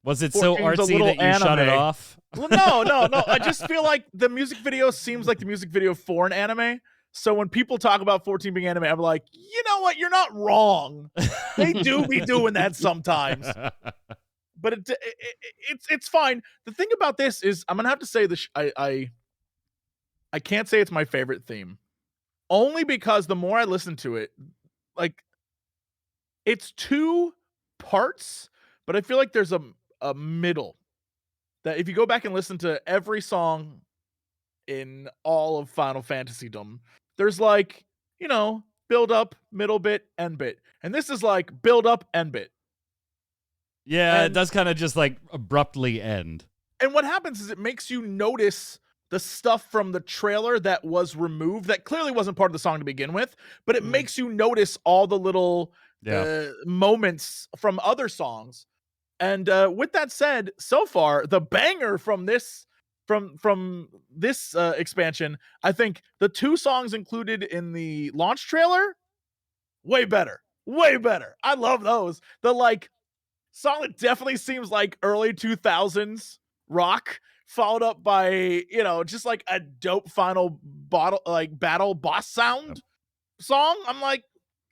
Was it so artsy that you shut it off? Well, no. I just feel like the music video seems like the music video for an anime. So when people talk about 14 being anime, I'm like, you know what? You're not wrong. They do be doing that sometimes. But it's fine. The thing about this is, I'm gonna have to say this. I can't say it's my favorite theme, only because the more I listen to it, like it's 2 parts, but I feel like there's a middle that if you go back and listen to every song in all of Final Fantasy-dom, there's like, build up, middle bit, end bit. And this is like build up, end bit. Yeah, it does kind of just like abruptly end. And what happens is it makes you notice the stuff from the trailer that was removed that clearly wasn't part of the song to begin with, but it makes you notice all the little moments from other songs. And with that said, so far the banger from this expansion, I think the 2 songs included in the launch trailer, way better. I love those. The like song that definitely seems like early 2000s rock, followed up by just like a dope final battle boss sound song. I'm like,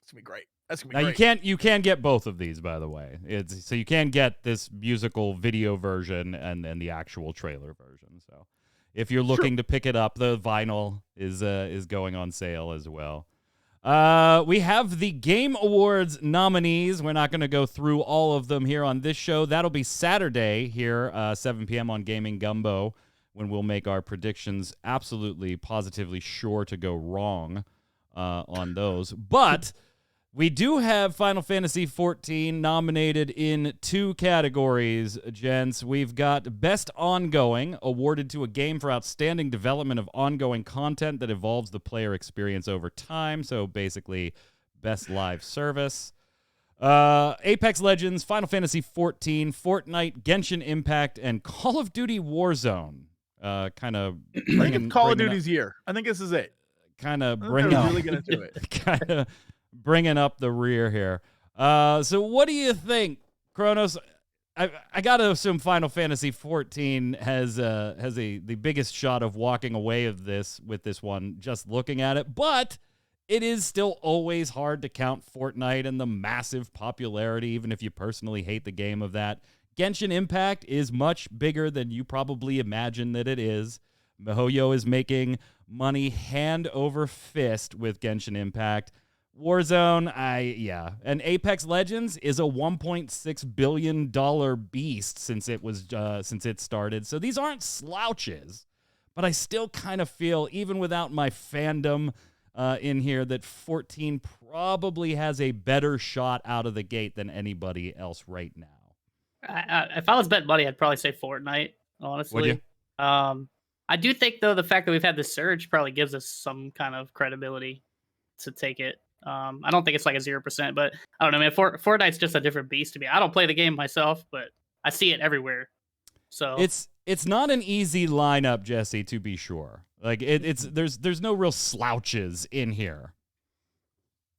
it's gonna be great. That's gonna be now great. you can get both of these, by the way. So you can get this musical video version and then the actual trailer version. So if you're looking to pick it up, the vinyl is going on sale as well. We have the Game Awards nominees. We're not going to go through all of them here on this show. That'll be Saturday here, 7 p.m. on Gaming Gumbo, when we'll make our predictions absolutely, positively sure to go wrong on those. But we do have Final Fantasy XIV nominated in 2 categories, gents. We've got Best Ongoing, awarded to a game for outstanding development of ongoing content that evolves the player experience over time. So basically, Best Live Service. Apex Legends, Final Fantasy XIV, Fortnite, Genshin Impact, and Call of Duty Warzone. Kind of I think it's Call of Duty's year. I think this is it. Kind of really gonna do it. Kind of bringing up the rear here. So what do you think, Kronos? I gotta assume Final Fantasy XIV has the biggest shot of walking away with this one, just looking at it. But it is still always hard to count Fortnite and the massive popularity, even if you personally hate the game of that. Genshin Impact is much bigger than you probably imagine that it is. MiHoYo is making money hand over fist with Genshin Impact. Warzone, and Apex Legends is a $1.6 billion beast since it started. So these aren't slouches, but I still kind of feel, even without my fandom in here, that 14 probably has a better shot out of the gate than anybody else right now. If I was betting money, I'd probably say Fortnite. Honestly, would you? I do think though the fact that we've had the surge probably gives us some kind of credibility to take it. I don't think it's like a 0%, but I don't know, man. Fortnite's just a different beast to me. I don't play the game myself, but I see it everywhere. So it's not an easy lineup, Jesse, to be sure. Like there's no real slouches in here.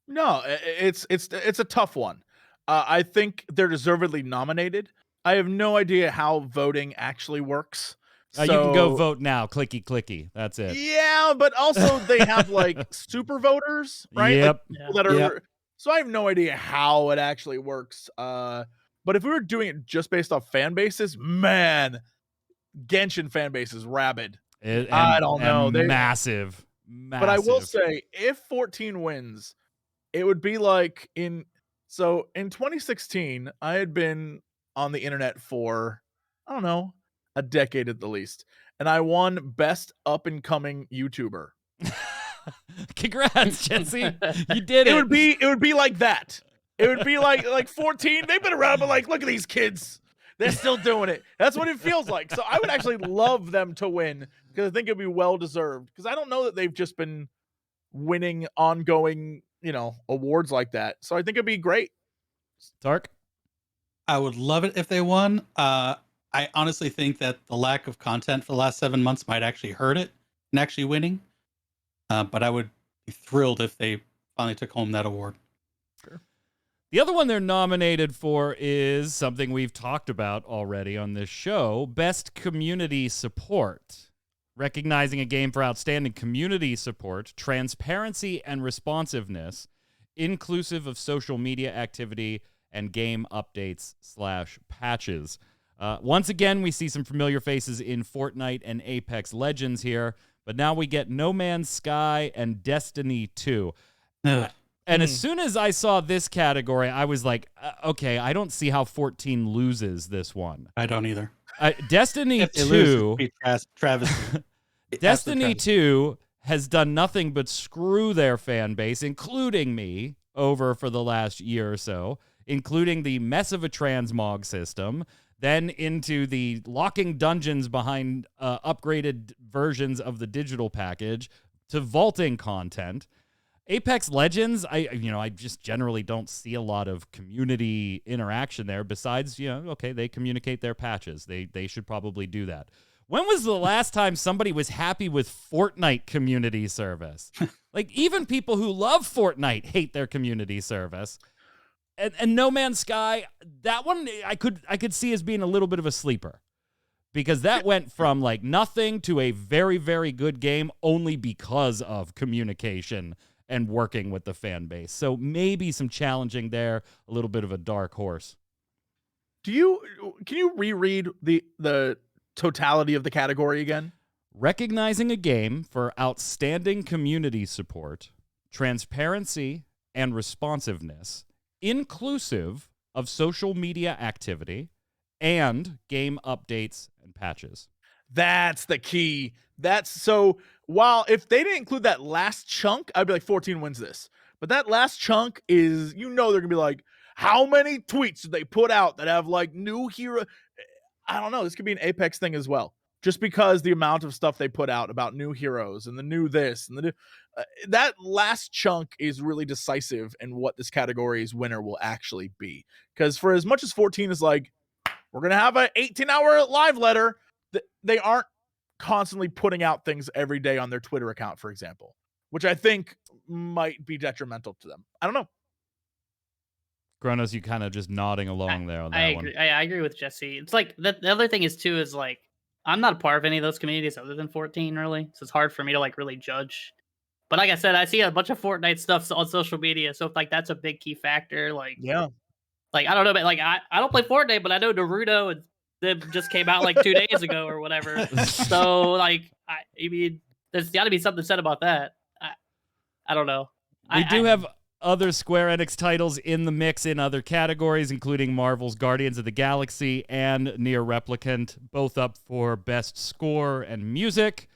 No, it's a tough one. I think they're deservedly nominated. I have no idea how voting actually works. You can go vote now. Clicky, clicky. That's it. Yeah, but also they have like super voters, right? Yep. Like, so I have no idea how it actually works. But if we were doing it just based off fan bases, man, Genshin fan base is rabid. I don't know. They're massive. But I will say, if 14 wins, it would be like in 2016, I had been on the internet for, I don't know, a decade at the least, and I won best up and coming YouTuber. Congrats, Jesse! You did it. It would be like that. It would be like 14. They've been around, but like, look at these kids. They're still doing it. That's what it feels like. So I would actually love them to win because I think it'd be well deserved. Because I don't know that they've just been winning ongoing, awards like that. So I think it'd be great. Tark? I would love it if they won. I honestly think that the lack of content for the last 7 months might actually hurt it in actually winning. But I would be thrilled if they finally took home that award. Sure. The other one they're nominated for is something we've talked about already on this show, Best Community Support. recognizing a game for outstanding community support, transparency, and responsiveness, inclusive of social media activity and game updates/patches. Once again, we see some familiar faces in Fortnite and Apex Legends here, but now we get No Man's Sky and Destiny 2. And as soon as I saw this category, I was like, okay, I don't see how 14 loses this one. I don't either. Destiny If they 2... lose, it'd be Travis. Destiny 2 has done nothing but screw their fan base, including me, over for the last year or so, including the mess of a transmog system, then into the locking dungeons behind upgraded versions of the digital package, to vaulting content. Apex Legends, I just generally don't see a lot of community interaction there besides, okay, they communicate their patches. They should probably do that. When was the last time somebody was happy with Fortnite community service? Like, even people who love Fortnite hate their community service. And No Man's Sky, that one I could see as being a little bit of a sleeper. Because that went from like nothing to a very, very good game only because of communication and working with the fan base. So maybe some challenging there, a little bit of a dark horse. Can you reread the totality of the category again? Recognizing a game for outstanding community support, transparency, and responsiveness, inclusive of social media activity and game updates and patches. That's the key. While if they didn't include that last chunk, I'd be like 14 wins this. But that last chunk is, they're going to be like, how many tweets did they put out that have like new hero? I don't know. This could be an Apex thing as well. Just because the amount of stuff they put out about new heroes and the new this and the new, that last chunk is really decisive in what this category's winner will actually be. Because for as much as 14 is like, we're going to have an 18-hour live letter, they aren't constantly putting out things every day on their Twitter account, for example, which I think might be detrimental to them. I don't know. Kronos, you kind of just nodding along there on that one. I agree with Jesse. It's like the other thing is like I'm not a part of any of those communities other than 14 really, so it's hard for me to like really judge. But like I said, I see a bunch of Fortnite stuff on social media, so if like that's a big key factor. Like yeah, like I don't know, but like I don't play Fortnite, but I know Naruto and them just came out like 2 days ago or whatever. So like I mean, there's got to be something said about that. I don't know. We do have other Square Enix titles in the mix in other categories, including Marvel's Guardians of the Galaxy and Nier Replicant, both up for Best Score and Music.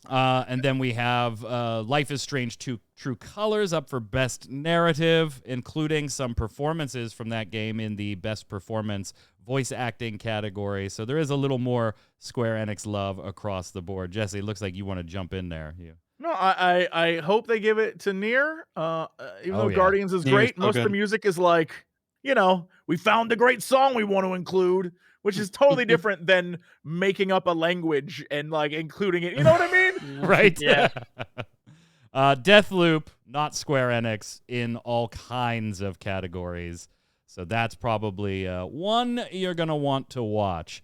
And then we have Life is Strange 2 True Colors up for Best Narrative, including some performances from that game in the Best Performance Voice Acting category. So there is a little more Square Enix love across the board. Jesse, it looks like you want to jump in there. No, I hope they give it to Nier. Even though Guardians is great, most of the music is like, we found a great song we want to include, which is totally different than making up a language and like including it. You know what I mean? Right. Yeah. Deathloop, not Square Enix, in all kinds of categories. So that's probably one you're going to want to watch.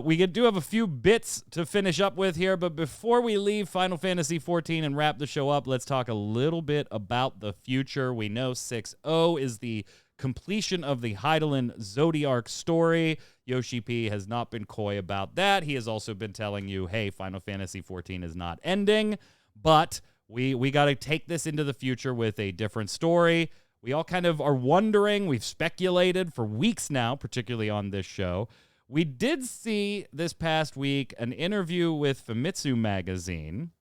We do have a few bits to finish up with here, but before we leave Final Fantasy XIV and wrap the show up, let's talk a little bit about the future. We know 6.0 is the completion of the Heidelin Zodiac story. Yoshi P has not been coy about that. He has also been telling you, hey, Final Fantasy XIV is not ending, but we got to take this into the future with a different story. We all kind of are wondering, we've speculated for weeks now, particularly on this show. We did see this past week an interview with Famitsu magazine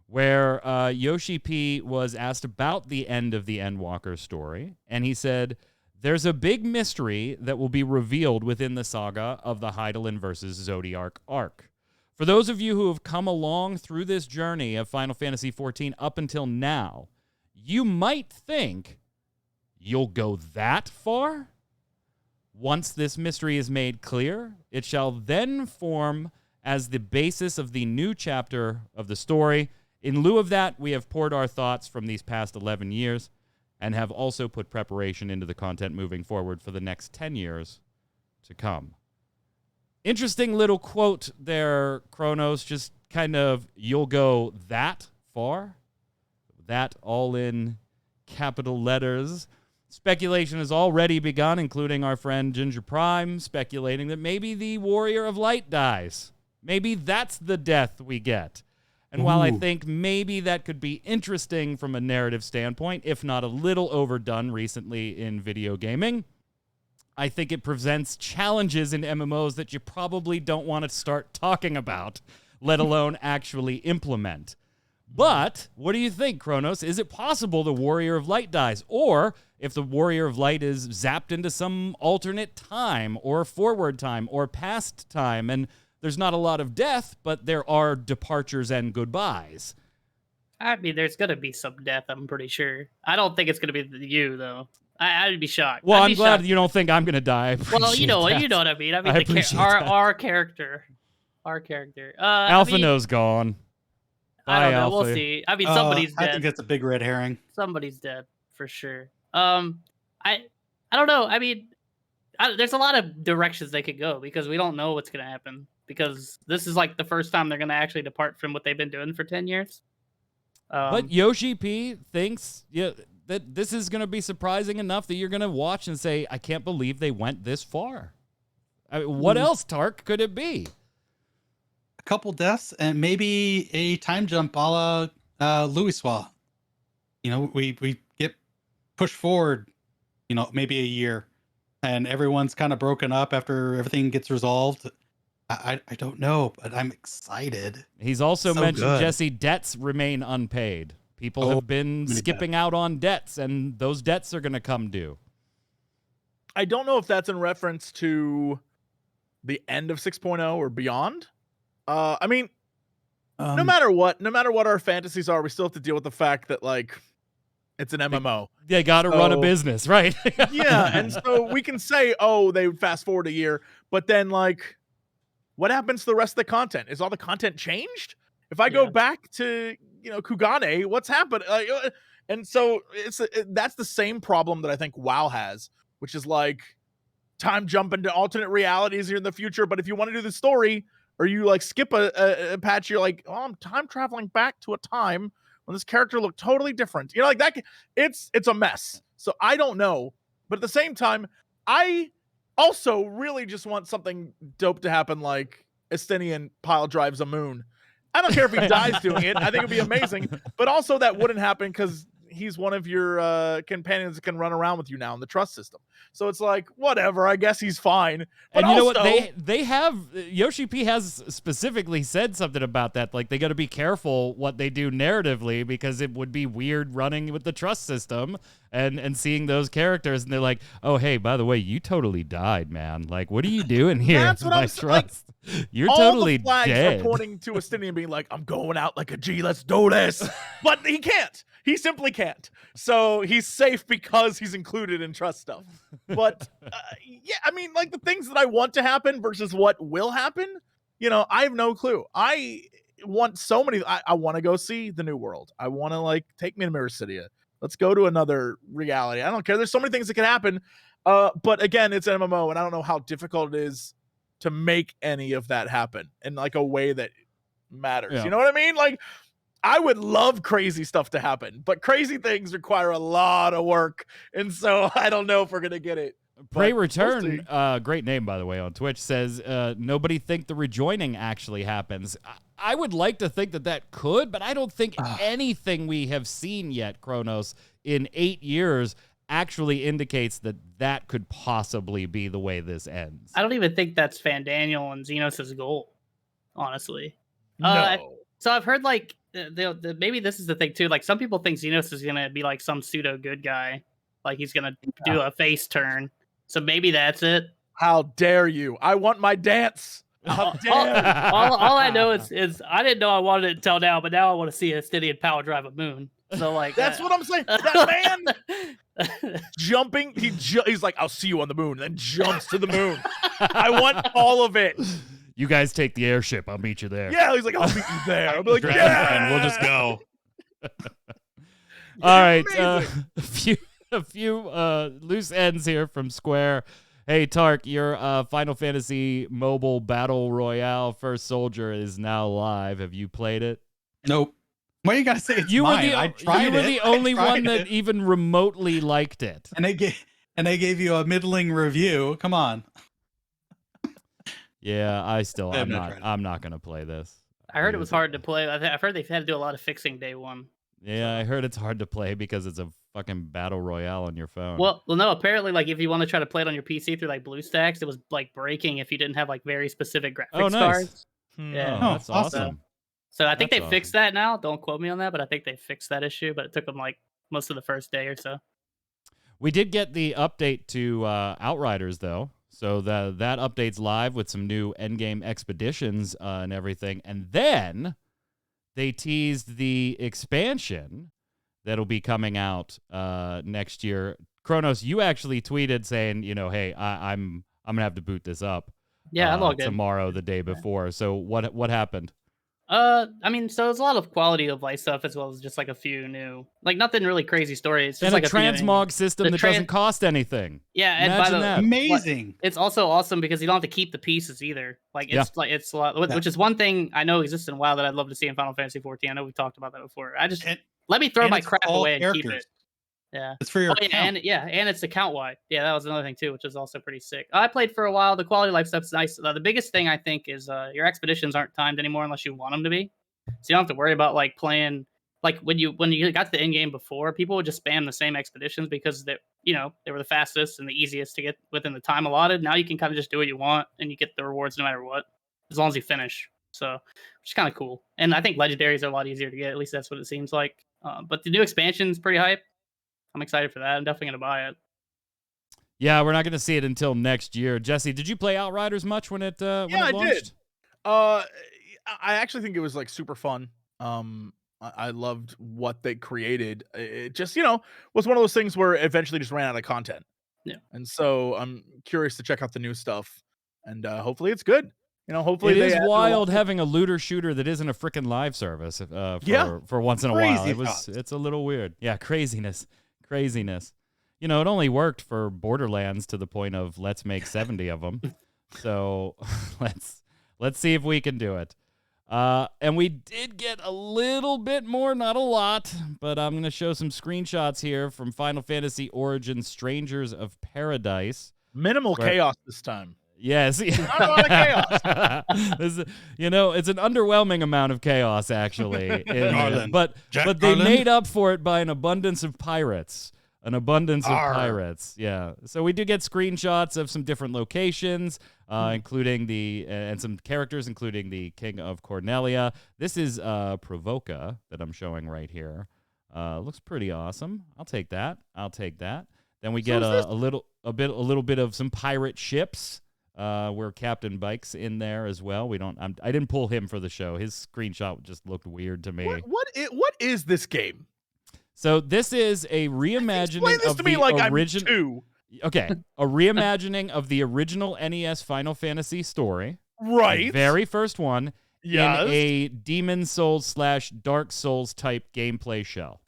where Yoshi P was asked about the end of the Endwalker story, and he said, there's a big mystery that will be revealed within the saga of the Heidelin versus Zodiac arc. For those of you who have come along through this journey of Final Fantasy XIV up until now, you might think you'll go that far? Once this mystery is made clear, it shall then form as the basis of the new chapter of the story. In lieu of that, we have poured our thoughts from these past 11 years and have also put preparation into the content moving forward for the next 10 years to come. Interesting little quote there, Kronos. Just kind of you'll go that far? That all in capital letters. Speculation has already begun, including our friend Ginger Prime speculating that maybe the Warrior of Light dies. Maybe that's the death we get. And while I think maybe that could be interesting from a narrative standpoint, if not a little overdone recently in video gaming, I think it presents challenges in MMOs that you probably don't want to start talking about, let alone actually implement. But what do you think, Kronos? Is it possible the Warrior of Light dies? Or if the Warrior of Light is zapped into some alternate time or forward time or past time, and there's not a lot of death, but there are departures and goodbyes? I mean, there's gonna be some death. I'm pretty sure. I don't think it's gonna be you though. I'd be shocked. Well, I'd I'm be glad shocked. you don't think I'm going to die. Well, you know that. what I mean. I mean, I appreciate that. our character. Alphino's gone. I don't Bye, know. We'll Alpha. see. I mean, somebody's I dead. think that's a big red herring. Somebody's dead for sure. I don't know. I mean, there's a lot of directions they could go because we don't know what's gonna happen. Because this is like the first time they're gonna actually depart from what they've been doing for 10 years. But Yoshi P thinks that this is going to be surprising enough that you're going to watch and say, I can't believe they went this far. I mean, what else, Tark, could it be? A couple deaths and maybe a time jump a la Louis Swa. You know, we get pushed forward, you know, maybe a year, and everyone's kind of broken up after everything gets resolved. I don't know, but I'm excited. He's also So mentioned, good. Jesse, debts remain unpaid. People have been skipping out on debts, and those debts are going to come due. I don't know if that's in reference to the end of 6.0 or beyond. I mean, no matter what our fantasies are, we still have to deal with the fact that, like, it's an MMO. They got to run a business, right? Yeah, and so we can say, oh, they would fast forward a year, but then, like, what happens to the rest of the content? Is all the content changed? If I go back to, you know, Kugane, what's happened? And so that's the same problem that I think WoW has, which is like time jump into alternate realities here in the future. But if you want to do the story, or you like skip a patch, you're like, oh, I'm time traveling back to a time when this character looked totally different. You know, like that. It's a mess. So I don't know. But at the same time, I also really just want something dope to happen, like Estinian pile drives a moon. I don't care if he dies doing it. I think it'd be amazing. But also that wouldn't happen because he's one of your companions that can run around with you now in the trust system. So it's like, whatever, I guess he's fine. But and you also, know what? They have, Yoshi P has specifically said something about that. Like, they got to be careful what they do narratively because it would be weird running with the trust system and seeing those characters. And they're like, oh, hey, by the way, you totally died, man. Like, what are you doing here? That's what I'm saying. Like, you're all totally the flags dead. are pointing to Estinian being like, I'm going out like a G, let's do this. But he can't. He simply can't. So he's safe because he's included in trust stuff. But yeah, I mean, like the things that I want to happen versus what will happen, you know, I have no clue. I want so many. I want to go see the New World. I want to like take me to Mirror City. Let's go to another reality. I don't care. There's so many things that can happen. But again, it's an MMO, and I don't know how difficult it is to make any of that happen in like a way that matters. Yeah. You know what I mean? Like, I would love crazy stuff to happen, but crazy things require a lot of work. And so I don't know if we're going to get it. Pray But Return, we'll great name, by the way, on Twitch, says nobody think the rejoining actually happens. I would like to think that could, but I don't think anything we have seen yet, Kronos, in 8 years actually indicates that could possibly be the way this ends. I don't even think that's Fandaniel and Xenos' goal, honestly. No. So I've heard like maybe this is the thing too. Like some people think Xenos is gonna be like some pseudo good guy, like he's gonna do a face turn. So maybe that's it. How dare you? I want my dance. How dare you? All I know is I didn't know I wanted it until now, but now I want to see a Stydian power drive a moon. So like That's what I'm saying. That man jumping, he's like, I'll see you on the moon, and then jumps to the moon. I want all of it. You guys take the airship. I'll meet you there. Yeah, he's like, I'll meet you there. I'll be like, Dragon yeah, friend, we'll just go. All right, amazing. a few loose ends here from Square. Hey, Tark, your Final Fantasy mobile battle royale First Soldier is now live. Have you played it? Nope. Why you gotta say it's You mine? were the I tried you were it. the I only tried one that it. even remotely liked it. And they gave you a middling review. Come on. Yeah, have not tried it. I'm not gonna play this. I heard it was hard to play. I've heard they've had to do a lot of fixing day one. Yeah, I heard it's hard to play because it's a fucking battle royale on your phone. Well, no. Apparently, like if you want to try to play it on your PC through like BlueStacks, it was like breaking if you didn't have like very specific graphics Oh, nice. cards. Yeah. Oh, that's awesome. awesome. So I think That's they fixed that now. Don't quote me on that, but I think they fixed that issue. But it took them like most of the first day or so. We did get the update to Outriders though, so that update's live with some new endgame expeditions and everything, and then they teased the expansion that'll be coming out next year. Kronos, you actually tweeted saying, hey, I'm gonna have to boot this up. Yeah, I logged in tomorrow, the day before. So what happened? I mean, so it's a lot of quality of life stuff as well as just like a few new, like nothing really crazy story. It's just And like a a few new- transmog system that doesn't cost anything. Yeah, and Imagine that. Amazing. It's also awesome because you don't have to keep the pieces either. Like it's a lot, which is one thing I know exists in WoW that I'd love to see in Final Fantasy XIV. I know we've talked about that before. Let me throw my it's crap all away and keep it. characters. Yeah, It's for your and it's account wide. Yeah, that was another thing too, which is also pretty sick. I played for a while. The quality of life stuff's nice. The biggest thing I think is your expeditions aren't timed anymore unless you want them to be. So you don't have to worry about like playing like when you got to the end game before, people would just spam the same expeditions because they were the fastest and the easiest to get within the time allotted. Now you can kind of just do what you want and you get the rewards no matter what, as long as you finish. So which is kind of cool. And I think legendaries are a lot easier to get. At least that's what it seems like. But the new expansion is pretty hype. I'm excited for that. I'm definitely gonna buy it. Yeah, we're not going to see it until next year. Jesse, did you play Outriders much when it launched? I did. I actually think it was like super fun. I loved what they created. It just, was one of those things where it eventually just ran out of content. Yeah. And so I'm curious to check out the new stuff, and hopefully it's good. Hopefully it is wild having a looter shooter that isn't a freaking live service for once in a while. It's a little weird. Yeah, craziness. It only worked for Borderlands to the point of let's make 70 of them. So let's see if we can do it. And we did get a little bit more, not a lot, but I'm going to show some screenshots here from Final Fantasy Origins Strangers of Paradise. Minimal chaos this time. Yes. Not a lot of chaos. It's an underwhelming amount of chaos, actually. But they Garland. made up for it by an abundance of pirates. Yeah. So we do get screenshots of some different locations, including and some characters, including the King of Cornelia. This is Provoca that I'm showing right here. Looks pretty awesome. I'll take that. Then we get a little bit of some pirate ships. Where Captain Bike's in there as well. I didn't pull him for the show. His screenshot just looked weird to me. What is this game? So this is a reimagining of the original. Okay, a reimagining of the original NES Final Fantasy story. Right. The very first one. Yes. In a Demon Souls / Dark Souls type gameplay shell.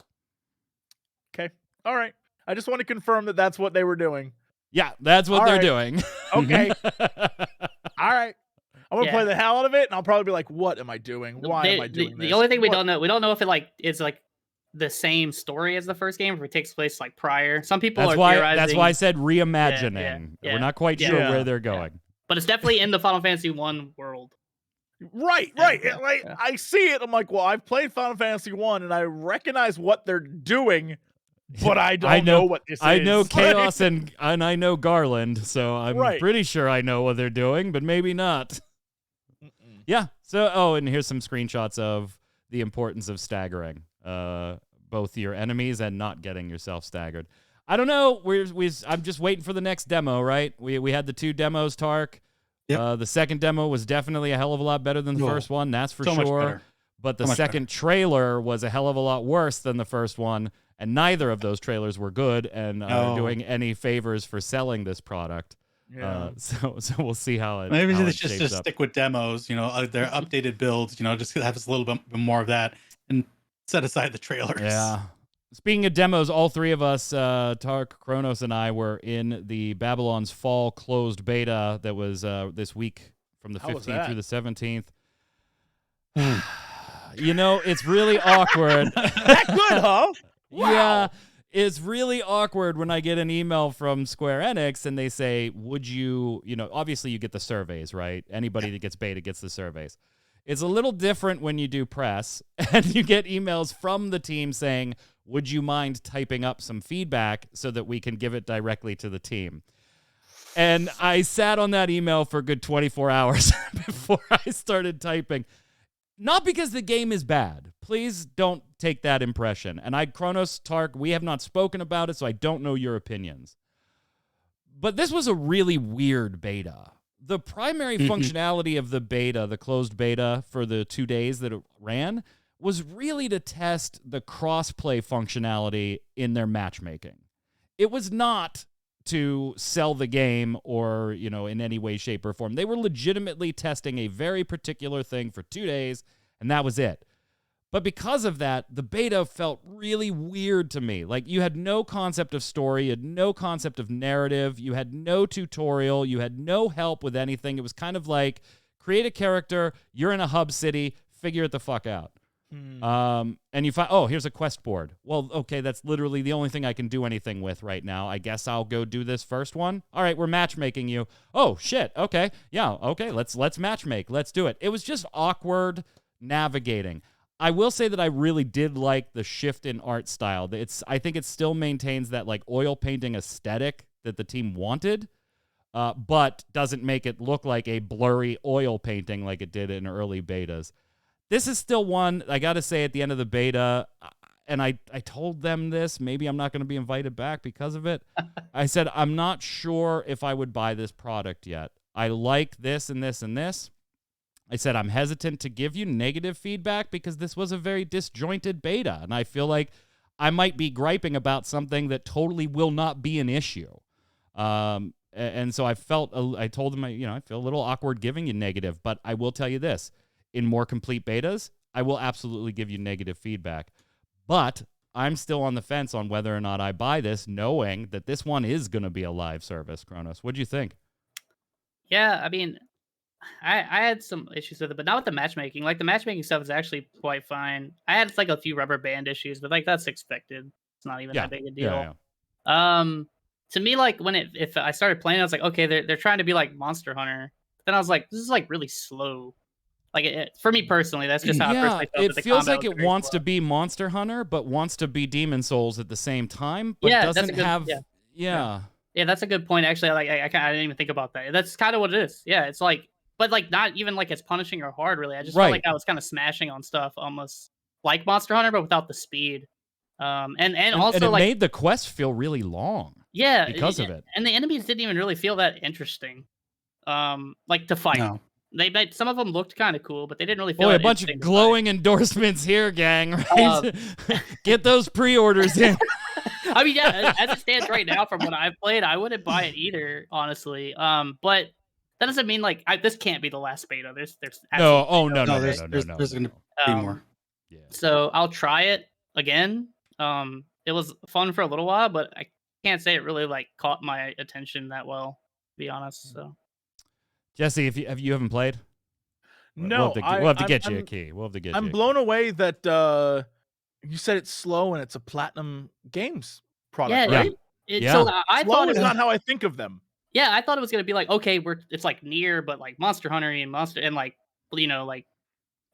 Okay. All right. I just want to confirm that that's what they were doing. Yeah, that's what they're doing. Okay. All right. I'm going to play the hell out of it, and I'll probably be like, what am I doing? Why am I doing this? The only thing we don't know if it's like the same story as the first game, or if it takes place like prior. Some people theorizing. That's why I said reimagining. Yeah. We're not quite sure where they're going. Yeah. But it's definitely in the Final Fantasy 1 world. Right. I see it. I'm like, well, I've played Final Fantasy 1, and I recognize what they're doing, but I don't know what this is. I know Chaos and I know Garland, so I'm pretty sure I know what they're doing, but maybe not. Yeah. So, and here's some screenshots of the importance of staggering both your enemies and not getting yourself staggered. I don't know. I'm just waiting for the next demo, right? We had the 2 demos, Tark. Yep. The second demo was definitely a hell of a lot better than the first one, that's for sure. But the second trailer was a hell of a lot worse than the first one. And neither of those trailers were good and doing any favors for selling this product. Yeah. So we'll see how it. Maybe they should just stick with demos. Their updated builds. Just have us a little bit more of that and set aside the trailers. Yeah. Speaking of demos, all three of us, Tark, Kronos, and I, were in the Babylon's Fall closed beta that was this week from the How was 15th that? through the 17th. You know, it's really awkward. That good, huh? Wow. Yeah, it's really awkward when I get an email from Square Enix and they say, would you, obviously you get the surveys, right? Anybody that gets beta gets the surveys. It's a little different when you do press and you get emails from the team saying, would you mind typing up some feedback so that we can give it directly to the team? And I sat on that email for a good 24 hours before I started typing. Not because the game is bad. Please don't take that impression. And Kronos, Tark, we have not spoken about it, so I don't know your opinions. But this was a really weird beta. The primary functionality of the beta, the closed beta for the 2 days that it ran, was really to test the cross-play functionality in their matchmaking. It was not to sell the game or, in any way, shape, or form. They were legitimately testing a very particular thing for 2 days, and that was it. But because of that, the beta felt really weird to me. Like, you had no concept of story, you had no concept of narrative, you had no tutorial, you had no help with anything. It was kind of like, create a character, you're in a hub city, figure it the fuck out. And you find, here's a quest board. Well, okay, that's literally the only thing I can do anything with right now. I guess I'll go do this first one. All right, we're matchmaking you. Oh, shit, okay. Yeah, okay, let's matchmake. Let's do it. It was just awkward navigating. I will say that I really did like the shift in art style. I think it still maintains that like oil painting aesthetic that the team wanted, but doesn't make it look like a blurry oil painting like it did in early betas. This is still one, I got to say, at the end of the beta, and I told them this, maybe I'm not going to be invited back because of it. I said, I'm not sure if I would buy this product yet. I like this and this and this. I said, I'm hesitant to give you negative feedback because this was a very disjointed beta, and I feel like I might be griping about something that totally will not be an issue. And so I told them, I feel a little awkward giving you negative, but I will tell you this. In more complete betas, I will absolutely give you negative feedback. But I'm still on the fence on whether or not I buy this, knowing that this one is going to be a live service, Kronos. What do you think? Yeah, I mean, I had some issues with it, but not with the matchmaking. Like, the matchmaking stuff is actually quite fine. I had like a few rubber band issues, but like that's expected. It's not even that big a deal. To me, like if I started playing, I was like, okay, they're trying to be like Monster Hunter. But then I was like, this is like really slow. Like for me personally, that's just how I personally felt. It feels like it wants to be Monster Hunter, but wants to be Demon Souls at the same time, but doesn't have. Yeah, that's a good point. Actually, I didn't even think about that. That's kind of what it is. Yeah, it's like, but like not even like it's punishing or hard really. I just felt like I was kind of smashing on stuff, almost like Monster Hunter, but without the speed. And also it made the quest feel really long. Yeah, because of it. And the enemies didn't even really feel that interesting. Like to fight. No. Some of them looked kind of cool, but they didn't really feel. A bunch of glowing endorsements here, gang. Right? Get those pre-orders in. I mean, yeah, as it stands right now, from what I've played, I wouldn't buy it either, honestly. But that doesn't mean like this can't be the last beta. There's no. There's going to be more. Yeah. So I'll try it again. It was fun for a little while, but I can't say it really like caught my attention that well, to be honest. So. Jesse, if you haven't played, no, we'll have to get you a key. We'll have to get. I'm blown away that you said it's slow and it's a Platinum Games product. Yeah, right? So I slow thought is not how I think of them. Yeah, I thought it was gonna be like, okay, it's like near, but like Monster Hunter and like like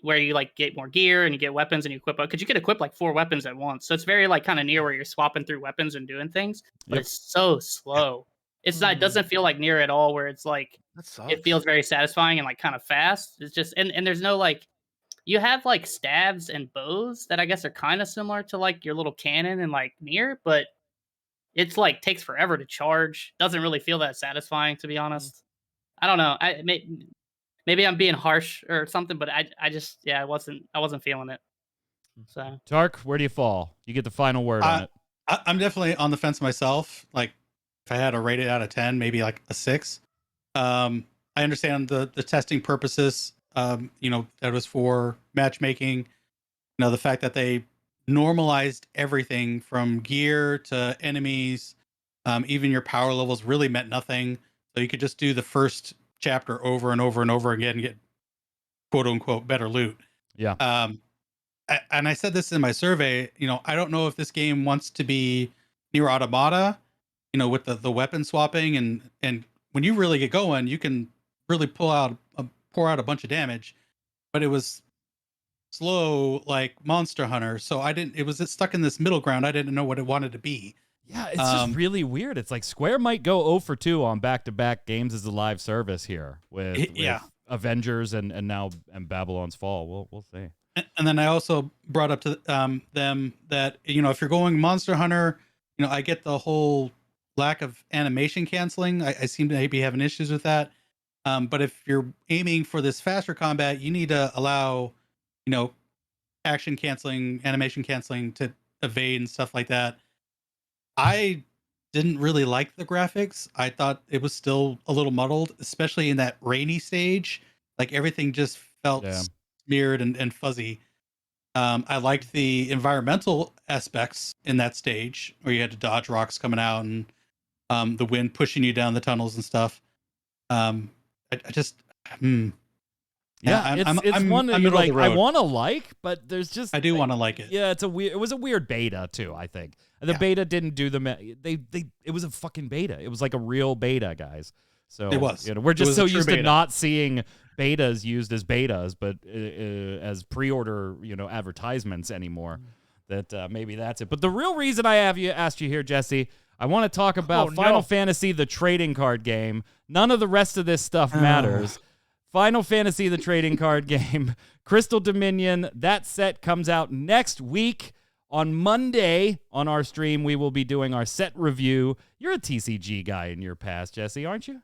where you like get more gear and you get weapons and you equip, because you can equip like 4 weapons at once. So it's very like kind of near where you're swapping through weapons and doing things, but it's so slow. It's not. It doesn't feel like near at all. Where it's like it feels very satisfying and like kind of fast. It's just and there's no like you have like stabs and bows that I guess are kind of similar to like your little cannon and like near, but it's like takes forever to charge. Doesn't really feel that satisfying, to be honest. I don't know. Maybe I'm being harsh or something, but I just I wasn't feeling it. So Tark, where do you fall? You get the final word on it. I'm definitely on the fence myself. Like, if I had to rate it out of 10, maybe like a 6. I understand the testing purposes. That was for matchmaking. The fact that they normalized everything from gear to enemies. Even your power levels really meant nothing. So you could just do the first chapter over and over and over again and get quote unquote better loot. Yeah. And I said this in my survey, I don't know if this game wants to be Nier Automata, with the weapon swapping and when you really get going, you can really pour out a bunch of damage, but it was slow like Monster Hunter. So it was stuck in this middle ground. I didn't know what it wanted to be. Yeah, it's just really weird. It's like Square might go 0 for 2 on back-to-back games as a live service here with Avengers and now Babylon's Fall. We'll see. And then I also brought up to them that if you're going Monster Hunter, I get the whole lack of animation canceling. I seem to be having issues with that. But if you're aiming for this faster combat, you need to allow action canceling, animation canceling to evade and stuff like that. I didn't really like the graphics. I thought it was still a little muddled, especially in that rainy stage. Like everything just felt smeared and fuzzy. I liked the environmental aspects in that stage where you had to dodge rocks coming out and the wind pushing you down the tunnels and stuff. It's one that you're like, I want to like, but there's just I do want to like it. Yeah, it was a weird beta too. I think the beta didn't do it was a fucking beta. It was like a real beta, guys. So it was. We're just so used to not seeing betas used as betas, but as pre-order advertisements anymore. That maybe that's it. But the real reason I asked you here, Jesse, I want to talk about Final Fantasy, the trading card game. None of the rest of this stuff matters. Final Fantasy, the trading card game, Crystal Dominion, that set comes out next week. On Monday on our stream, we will be doing our set review. You're a TCG guy in your past, Jesse, aren't you?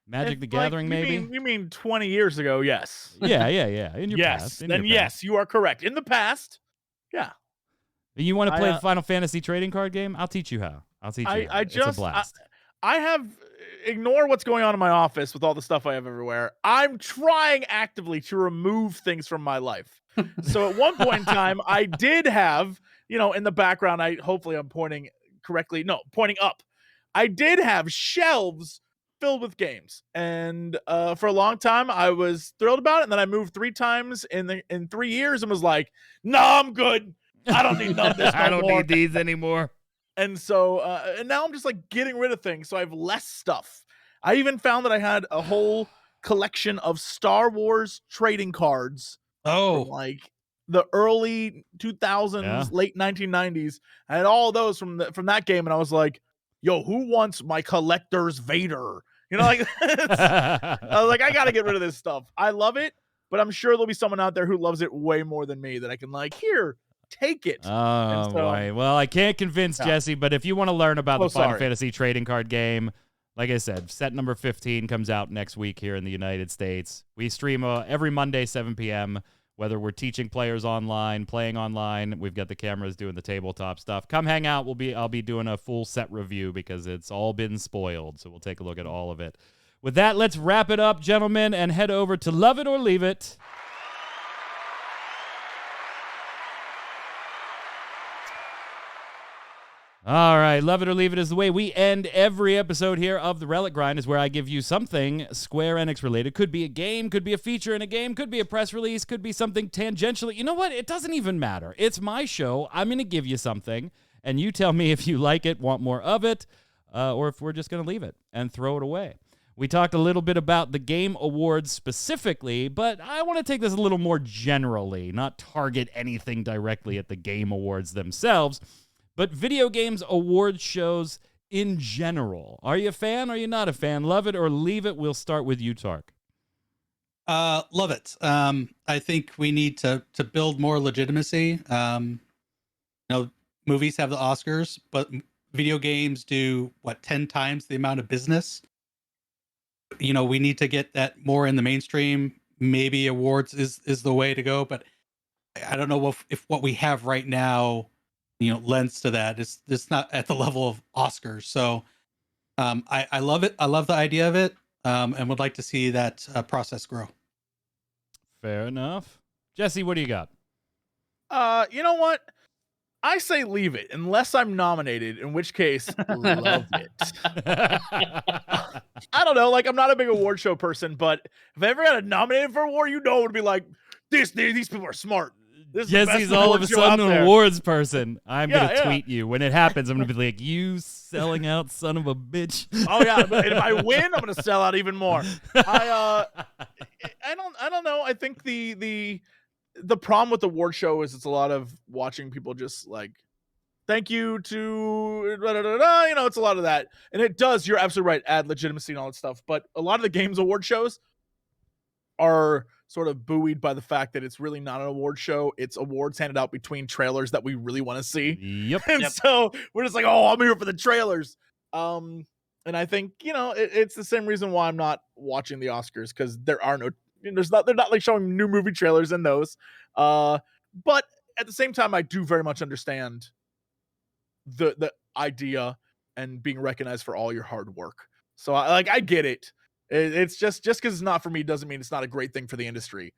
Magic the Gathering, maybe? You mean 20 years ago, yes. Yeah. In your past. Yes, you are correct. In the past, yeah. You want to play the Final Fantasy trading card game? I'll teach you how. It's a blast. I have... Ignore what's going on in my office with all the stuff I have everywhere. I'm trying actively to remove things from my life. So at one point in time, I did have, in the background, hopefully I'm pointing correctly. No, pointing up. I did have shelves filled with games. And for a long time, I was thrilled about it. And then I moved 3 times in 3 years and was like, no, I'm good. I don't need none of this I don't need these anymore. And so, and now I'm just like getting rid of things. So I have less stuff. I even found that I had a whole collection of Star Wars trading cards. Oh, from like the early 2000s, late 1990s. I had all those from that game. And I was like, yo, who wants my collector's Vader? I was like, I got to get rid of this stuff. I love it, but I'm sure there'll be someone out there who loves it way more than me that I can here. Take it. Oh, boy. Well, I can't convince Jesse, but if you want to learn about the Final Fantasy trading card game, like I said, set number 15 comes out next week here in the United States. We stream every Monday, 7 p.m., whether we're teaching players online, playing online. We've got the cameras doing the tabletop stuff. Come hang out. I'll be doing a full set review because it's all been spoiled, so we'll take a look at all of it. With that, let's wrap it up, gentlemen, and head over to Love It or Leave It. All right, Love It or Leave It is the way we end every episode here of the Relic Grind, is where I give you something Square Enix related. Could be a game, could be a feature in a game, could be a press release, could be something tangentially. You know what? It doesn't even matter. It's my show. I'm going to give you something, and you tell me if you like it, want more of it, or if we're just going to leave it and throw it away. We talked a little bit about the Game Awards specifically, but I want to take this a little more generally, not target anything directly at the Game Awards themselves, but video games awards shows in general. Are you a fan? Are you not a fan? Love it or leave it? We'll start with you, Tark. Love it. I think we need to build more legitimacy. Movies have the Oscars, but video games do 10 times the amount of business. We need to get that more in the mainstream. Maybe awards is the way to go, but I don't know if what we have right now lends to that. It's not at the level of Oscars. So I love it. I love the idea of it, and would like to see that process grow. Fair enough. Jesse, what do you got? You know what? I say leave it unless I'm nominated, in which case, love it. I don't know. Like, I'm not a big award show person, but if I ever got nominated for an award, you know, it would be like, these people are smart. This is the Jesse's best all award of a show sudden out an there. awards person. I'm Yeah, gonna tweet you when it happens. I'm gonna be like, "You selling out, son of a bitch." Oh yeah, but if I win, I'm gonna sell out even more. I don't know. I think the problem with the award show is it's a lot of watching people just like, thank you to da, da, da, da, you know, it's a lot of that, and it does. You're absolutely right. Add legitimacy and all that stuff, but a lot of the games award shows are sort of buoyed by the fact that it's really not an award show. It's awards handed out between trailers that we really want to see. Yep. And so we're just like, oh, I'm here for the trailers. And I think, you know, it's the same reason why I'm not watching the Oscars, because they're not like showing new movie trailers in those. But at the same time, I do very much understand the idea and being recognized for all your hard work. So I get it. It's just because it's not for me doesn't mean it's not a great thing for the industry,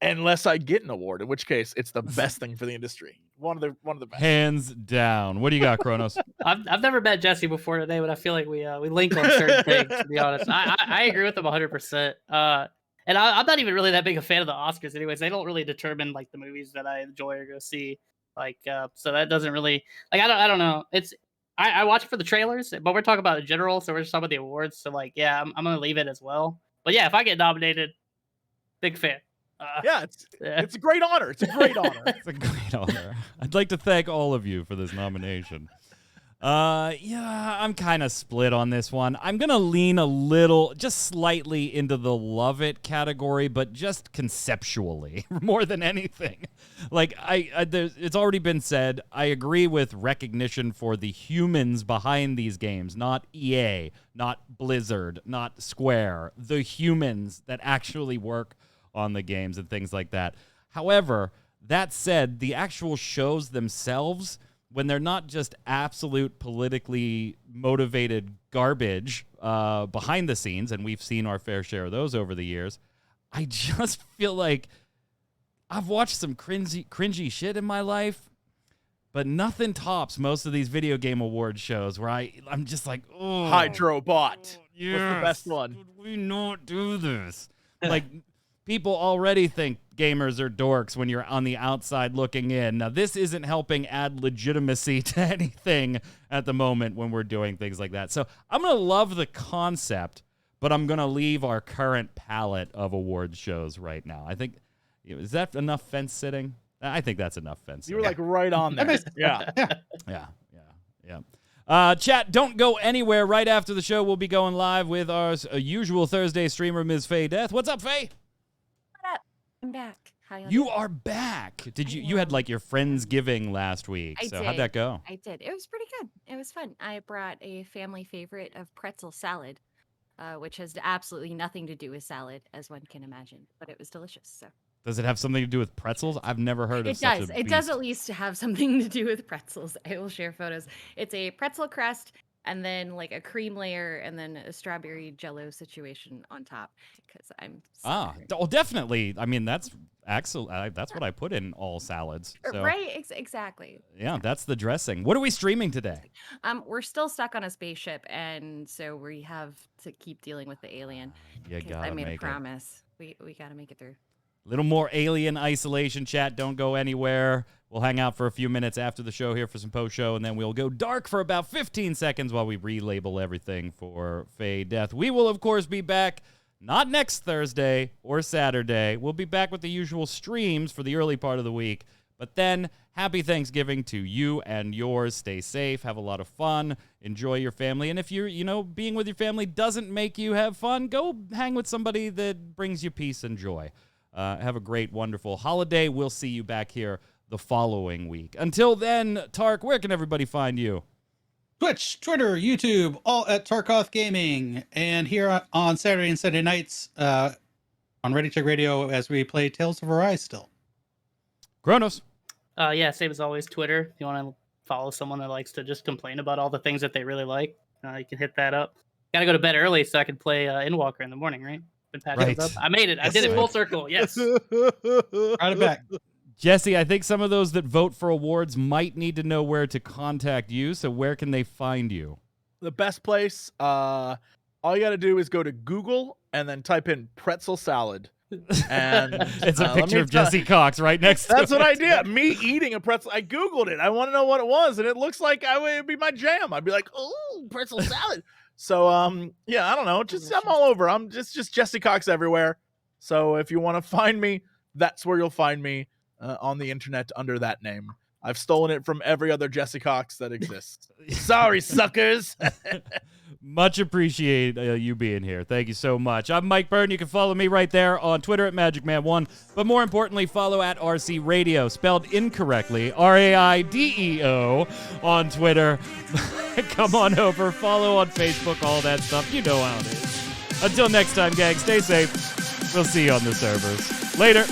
unless I get an award, in which case it's the best thing for the industry. One of the best. Hands down. What do you got, Kronos? I've never met Jesse before today, but I feel like we link on certain things. To be honest, I agree with him 100%. And I'm not even really that big a fan of the Oscars, anyways. They don't really determine like the movies that I enjoy or go see. Like, so that doesn't really like I don't know. I watch it for the trailers, but we're talking about in general, so we're just talking about the awards. So like, yeah, I'm gonna leave it as well. But yeah, if I get nominated, big fan. It's a great honor. It's a great honor. It's a great honor. I'd like to thank all of you for this nomination. Yeah, I'm kind of split on this one. I'm going to lean a little, just slightly into the love it category, but just conceptually more than anything. Like it's already been said, I agree with recognition for the humans behind these games, not EA, not Blizzard, not Square, the humans that actually work on the games and things like that. However, that said, the actual shows themselves, when they're not just absolute politically motivated garbage behind the scenes, and we've seen our fair share of those over the years, I just feel like I've watched some cringy shit in my life, but nothing tops most of these video game award shows where I'm just like, oh, Hydrobot. yes, What's the best one? Would we not do this? Like, people already think gamers are dorks when you're on the outside looking in. Now, this isn't helping add legitimacy to anything at the moment when we're doing things like that. So I'm going to love the concept, but I'm going to leave our current palette of award shows right now. I think, is that enough fence sitting? I think that's enough fence sitting. You were like right on there. Yeah. Chat, don't go anywhere. Right after the show, we'll be going live with our usual Thursday streamer, Ms. Faye Death. What's up, Faye? I'm back. Hi. You are back. Did you had like your Friendsgiving last week. I So did. how'd that go? I did. It was pretty good. It was fun. I brought a family favorite of pretzel salad, which has absolutely nothing to do with salad, as one can imagine, but it was delicious. So Does it have something to do with pretzels? I've never heard of it such does. a It does beast. at least have something to do with pretzels. I will share photos. It's a pretzel crust and then like a cream layer and then a strawberry jello situation on top because I'm Well, definitely. I mean, that's that's what I put in all salads. So, right, exactly. yeah, that's the dressing. What are we streaming today? We're still stuck on a spaceship, and so we have to keep dealing with the alien. You 'cause gotta I made a make it. promise. We gotta make it through. Little more alien isolation chat. Don't go anywhere. We'll hang out for a few minutes after the show here for some post-show, and then we'll go dark for about 15 seconds while we relabel everything for Faye Death. We will, of course, be back not next Thursday or Saturday. We'll be back with the usual streams for the early part of the week. But then, happy Thanksgiving to you and yours. Stay safe. Have a lot of fun. Enjoy your family. And if you're, being with your family doesn't make you have fun, go hang with somebody that brings you peace and joy. Have a great, wonderful holiday. We'll see you back here the following week. Until then, Tark, where can everybody find you? Twitch, Twitter, YouTube, all at Tarkoth Gaming. And here on Saturday and Sunday nights on Ready Check Radio as we play Tales of Arise still. Kronos. Yeah, same as always, Twitter. If you want to follow someone that likes to just complain about all the things that they really like, you can hit that up. Got to go to bed early so I can play Endwalker in the morning, right? Been patching Right. up. I made it. I did it full circle. Yes. Right back. Jesse, I think some of those that vote for awards might need to know where to contact you. So where can they find you? The best place, all you got to do is go to Google and then type in pretzel salad. And it's a picture of Jesse Cox right next to it. That's what I did. Me eating a pretzel. I Googled it. I want to know what it was. And it looks like it'd be my jam. I'd be like, oh, pretzel salad. So, yeah, I don't know. I'm all over. I'm just Jesse Cox everywhere. So if you want to find me, that's where you'll find me on the internet under that name. I've stolen it from every other Jesse Cox that exists. Sorry, suckers. Much appreciate you being here. Thank you so much. I'm Mike Byrne. You can follow me right there on Twitter at MagicMan1. But more importantly, follow at RC Radio, spelled incorrectly, RAIDEO on Twitter. Come on over, follow on Facebook, all that stuff. You know how it is. Until next time, gang, stay safe. We'll see you on the servers. Later.